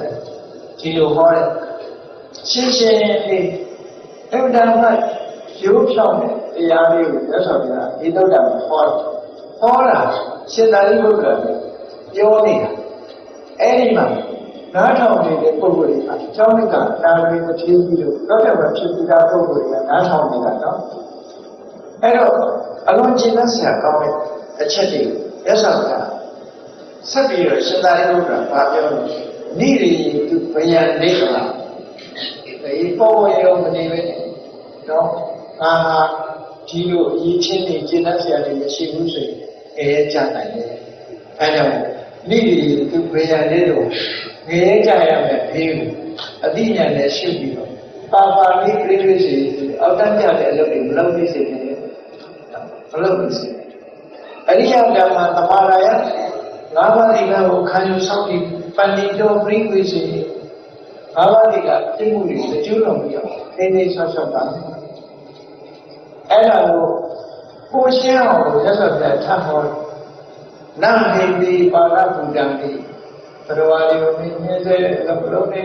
ဒီလိုဟောတဲ့ရှင်းရှင်းလေးအဝဒမှရိုးဖြောင်းတဲ့တရားလေးကိုမြတ်စွာဘုရားဒီသုဒ္ဓမှာဟောတာစေတနာလို့ပြောနေတာအဲ့ဒီမှာနားထောင်နေတဲ့ပုဂ္ဂိုလ်တွေအကြောင်းကတာဝန်မထင်းပြီးတော့တော့တယ်ဖြစ်ပြီးသားပုဂ္ဂိုလ်တွေကနားထောင်နေတာနော်အဲ့တော့အလုံးကျင့်တတ်စရာကောင်းတဲ့အချက်တွေရသော်ကဆက်ပြီးတော့ရှင်သာရိပုတ္တရာဘာပြောလဲနိရိတုဘယံနေကလာဒီပေါ်ဝရောမနေပဲနော်အာဒီလိုအရေးချင်းနေကျင့်တတ်စရာတွေမရှိဘူးဆိုရင်အဲကြနိုင်တယ်အဲကြောင့်နိရိတုဘယံနေတော့ငရဲကြရမယ်ဘေးကိုအတိညာနဲ့ရှုပြီးတော့ပါလေးပြည့်ပြည့်စီအောက်တန်းကြတဲ့အလုပ်တွေမလုပ်သေးစေနဲ့မလုပ်သေးစေအရိယဓမ္မသမာရာယငါးပါးဒီကကိုခံယူဆောင်ပြီးပဏိတောပြိဝိစီငါးပါးဒီကပြည့်မှုတွေကျိုးတော်ပြီးတော့နေနေဆော့ဆော့တာအဲ့ဒါကိုကိုရှင်းအောင်ရသော်တဲ့ထပ်ဟောနဟိတိပါဏဗုဒ္ဓံတိဘရဝါရီကိုမြင်စေလို့နေ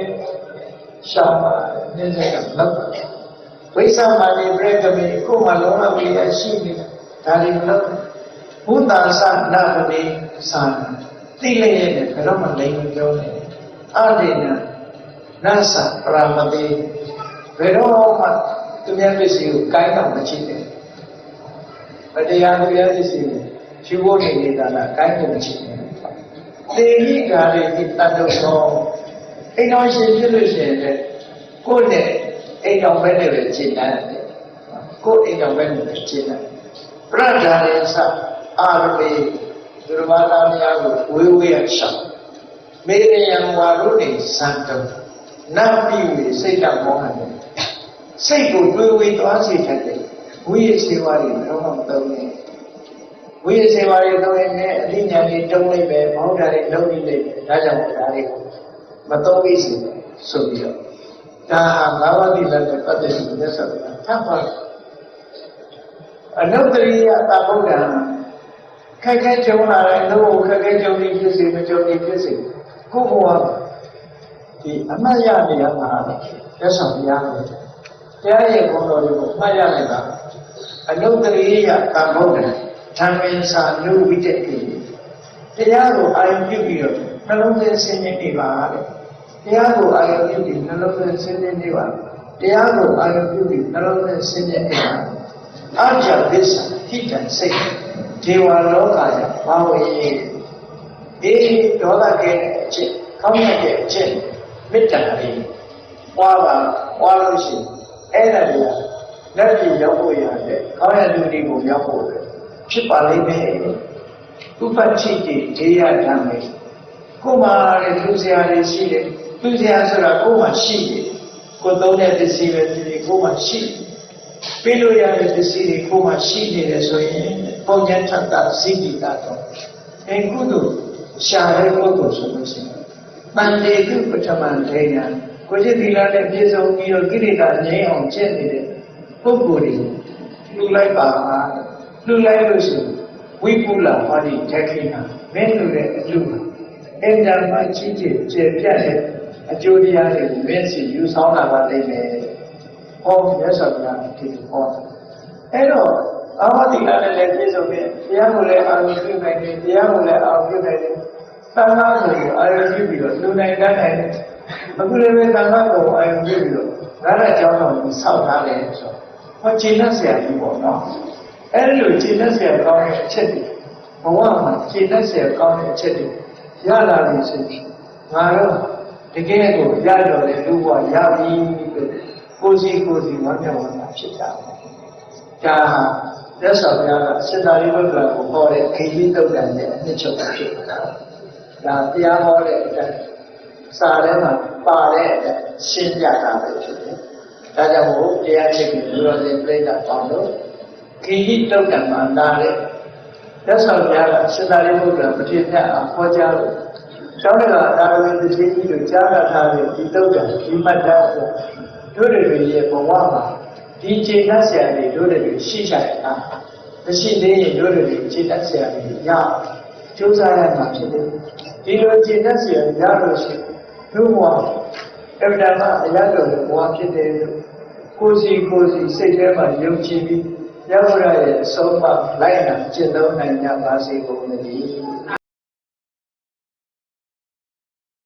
ရှောင်းပါမြင်စေကလောက်ဝိသမာနိပြကမေကိုမှလုံးဝဝိရရှိနေတာဒါတွေမလုပ်ဘုဒ္ဓဆာနာပတိသာသိလျက်နဲ့ဘယ်တော့မှလိမ်မပြောနဲ့အဒေနနသပရမတိဘယ်တော့မှသူများပစ္စည်းကိုကိုင်းတော့မချစ်နဲ့တရားသူများပစ္စည်းကိုရှိဖို့နေတာလားကိုင်းတော့မချစ်နဲ့သေဟိကာရိတိတတ္တသောအိမ်တော်ရှင်ဖြစ်လို့ရှိရင်လည်းကိုယ့်နဲ့အိမ်တော်ပဲနဲ့ပဲရှင်းတယ်ကိုယ့်အိမ်တော်ပဲနဲ့ပဲရှင်းတယ်ပရဒာရေသအာရမေဒုရမနာမယာကိုဝေဝေရရှောင်းမေရယံဝါရုနေသံတုံနတ်ပိဝေစိတ်တမောဟနဲ့စိတ်ကိုတွေးဝေသွားစေတတ်တယ်ဝိရစေဝါတွေဘယ်တော့မှမသုံးနဲ့ဝိရစေဝါတွေသုံးရင်လည်းအဋ္ဌဉာဏ်တွေတုံးလိုက်ပဲမဟုတ်တာတွေလုံးနေလိုက်ပဲဒါကြောင့်ဒါတွေကိုမသုံးပြီးဆိုပြီးတော့ဒါဟာငါးပါးတိလနဲ့ပတ်သက်ပြီးမြတ်စွာဘုရားထပ်ပါအနုတ္တရိယသဗုဒ္ဓံခက်ခဲကြုံလာတဲ့နှုတ်ခက်ခဲကြုံပြီးဖြစ်စေမကြုံပြီးဖြစ်စေကိုယ့်ဘဝဒီအမှတ်ရနေရမှာမြတ်စွာဘုရားရဲ့တရားရဲ့ဘုံတော်တွေကိုမှတ်ရနိုင်တာအနုတ္တရိယသဗုဒ္ဓံဓမ္မေသာနုဝိတ္တိတရားကိုအာရုံပြုပြီးတော့နှလုံးသွင်းဆင်းရဲနေပါတဲ့တရားကိုအာရုံပြုပြီးနှလုံးသွင်းဆင်းရဲနေပါတရားကိုအာရုံပြုပြီးနှလုံးသွင်းဆင်းရဲနေပါအာဇာဝိသဟိတံစိတ်ဒေဝလောကယဘာဝေအေဒေါသကဲအချက်ကောင်းတဲ့အချက်မေတ္တာလေးပွားလို့ရှိရင်အဲ့ဒါတွေကလက်ပြရောက်ဖို့ရတယ်ကောင်းရတဲ့လူတွေကိုရောက်ဖို့ဖြစ်ပါလိမ့်မယ်ဥပ္ပချိတိဒေယဓမ္မေကိုယ်မှာလည်းသူစရာတွေရှိတယ်သူစရာဆိုတာကိုယ်မှာရှိတယ်ကိုယ်သုံးတဲ့ပစ္စည်းပဲဒီကိုယ်မှာရှိပေးလို့ရတဲ့ပစ္စည်းတွေကိုယ်မှာရှိနေတယ်ဆိုရင်ပုံညာထပ်တာစိတ္တိတာတော့အဲကုသိုလ်ရှာတဲ့ပုဂ္ဂိုလ်ဆိုလို့ရှိရင် တန်တေတုပထမထေယကိုရှိသီလနဲ့ပြည့်စုံပြီးတော့ကိရိတာငြိမ်းအောင်ကျင့်နေတဲ့ပုဂ္ဂိုလ်တွေလှူလိုက်ပါလှူလိုက်လို့ရှိရင်ဝိပုလဟောဒီတခိနာမင်းတို့ရဲ့အလှူအင်တာမှာကြီးကြီးကျေပြတ်တဲ့အကျိုးတရားတွေကိုမင်းစီယူဆောင်လာပါလိမ့်မယ်ဟောမြတ်စွာဘုရားဒီဟောအဲ့တော့အာဝတိကလည်းပြည့်စုံပြီးတရားကိုလည်းအာရုံပြုနိုင်တယ်တရားကိုလည်းအာရုံပြုနိုင်တယ်သံဃာကိုအာရုံပြုပြီးတော့လူနိုင်တတ်နိုင်တယ်အခုလည်းပဲသံဃာကိုအာရုံပြုပြီးတော့ဒါလည်းအကြောင်းတော်ကိုစောင့်ထားတယ်ဆိုတော့ဟောခြေလက်ဆရာကြီးပေါ့နော်အဲ့ဒီလိုခြေလက်ဆရာကောင်းတဲ့အချက်တွေဘဝမှာခြေလက်ဆရာကောင်းတဲ့အချက်တွေရလာလို့ဆိုရင်ငါတော့တကယ်ကိုရတော်တဲ့လူဘဝရပြီလို့ကိုစီဝမ်းမြောက်ဝမ်းသာဖြစ်ကြတယ်ဒါဟာမြတ်စွာဘုရားကစေတရိပုတ္တရာကိုဟောတဲ့ခေကြီးတုတ်တန်နဲ့အနှစ်ချုပ်ဖြစ်တာဒါတရားဟောတဲ့အတိုင်းစာထဲမှာပါတဲ့အတိုင်းရှင်းပြတာပဲဖြစ်တယ်ဒါကြောင့်မို့တရားချစ်ပြီးလူတော်စင်ပြိဋ္ဌာပေါင်းလို့ခေကြီးတုတ်တန်မှာလာတဲ့မြတ်စွာဘုရားကစေတရိပုတ္တရာမထေရမြတ်အောင်ဟောကြားလို့ကျောင်းကဒါရဝိသတိကြီးတို့ကြားရထားတဲ့ဒီတုတ်တန်ဒီမှတ်တမ်းဆိုတို့တွေရဲ့ဘဝမှာဒီခြေတတ်ဆရာတွေတို့တွေရှိကြတာမရှိသေးရင်တို့တွေခြေတတ်ဆရာတွေရကြိုးစားရမှာဖြစ်တယ်ဒီလိုခြေတတ်ဆရာရလို့ရှိရင်တို့ဘဝအဗ္ဗဒမအရတော်ဘဝဖြစ်တယ်လို့ကိုယ်စီစိတ်ထဲမှာယုံကြည်ပြီးရဟောရရဲ့အဆုံးအမလိုက်နာကျင့်သုံးနိုင်ကြပါစေကုန်သတည်း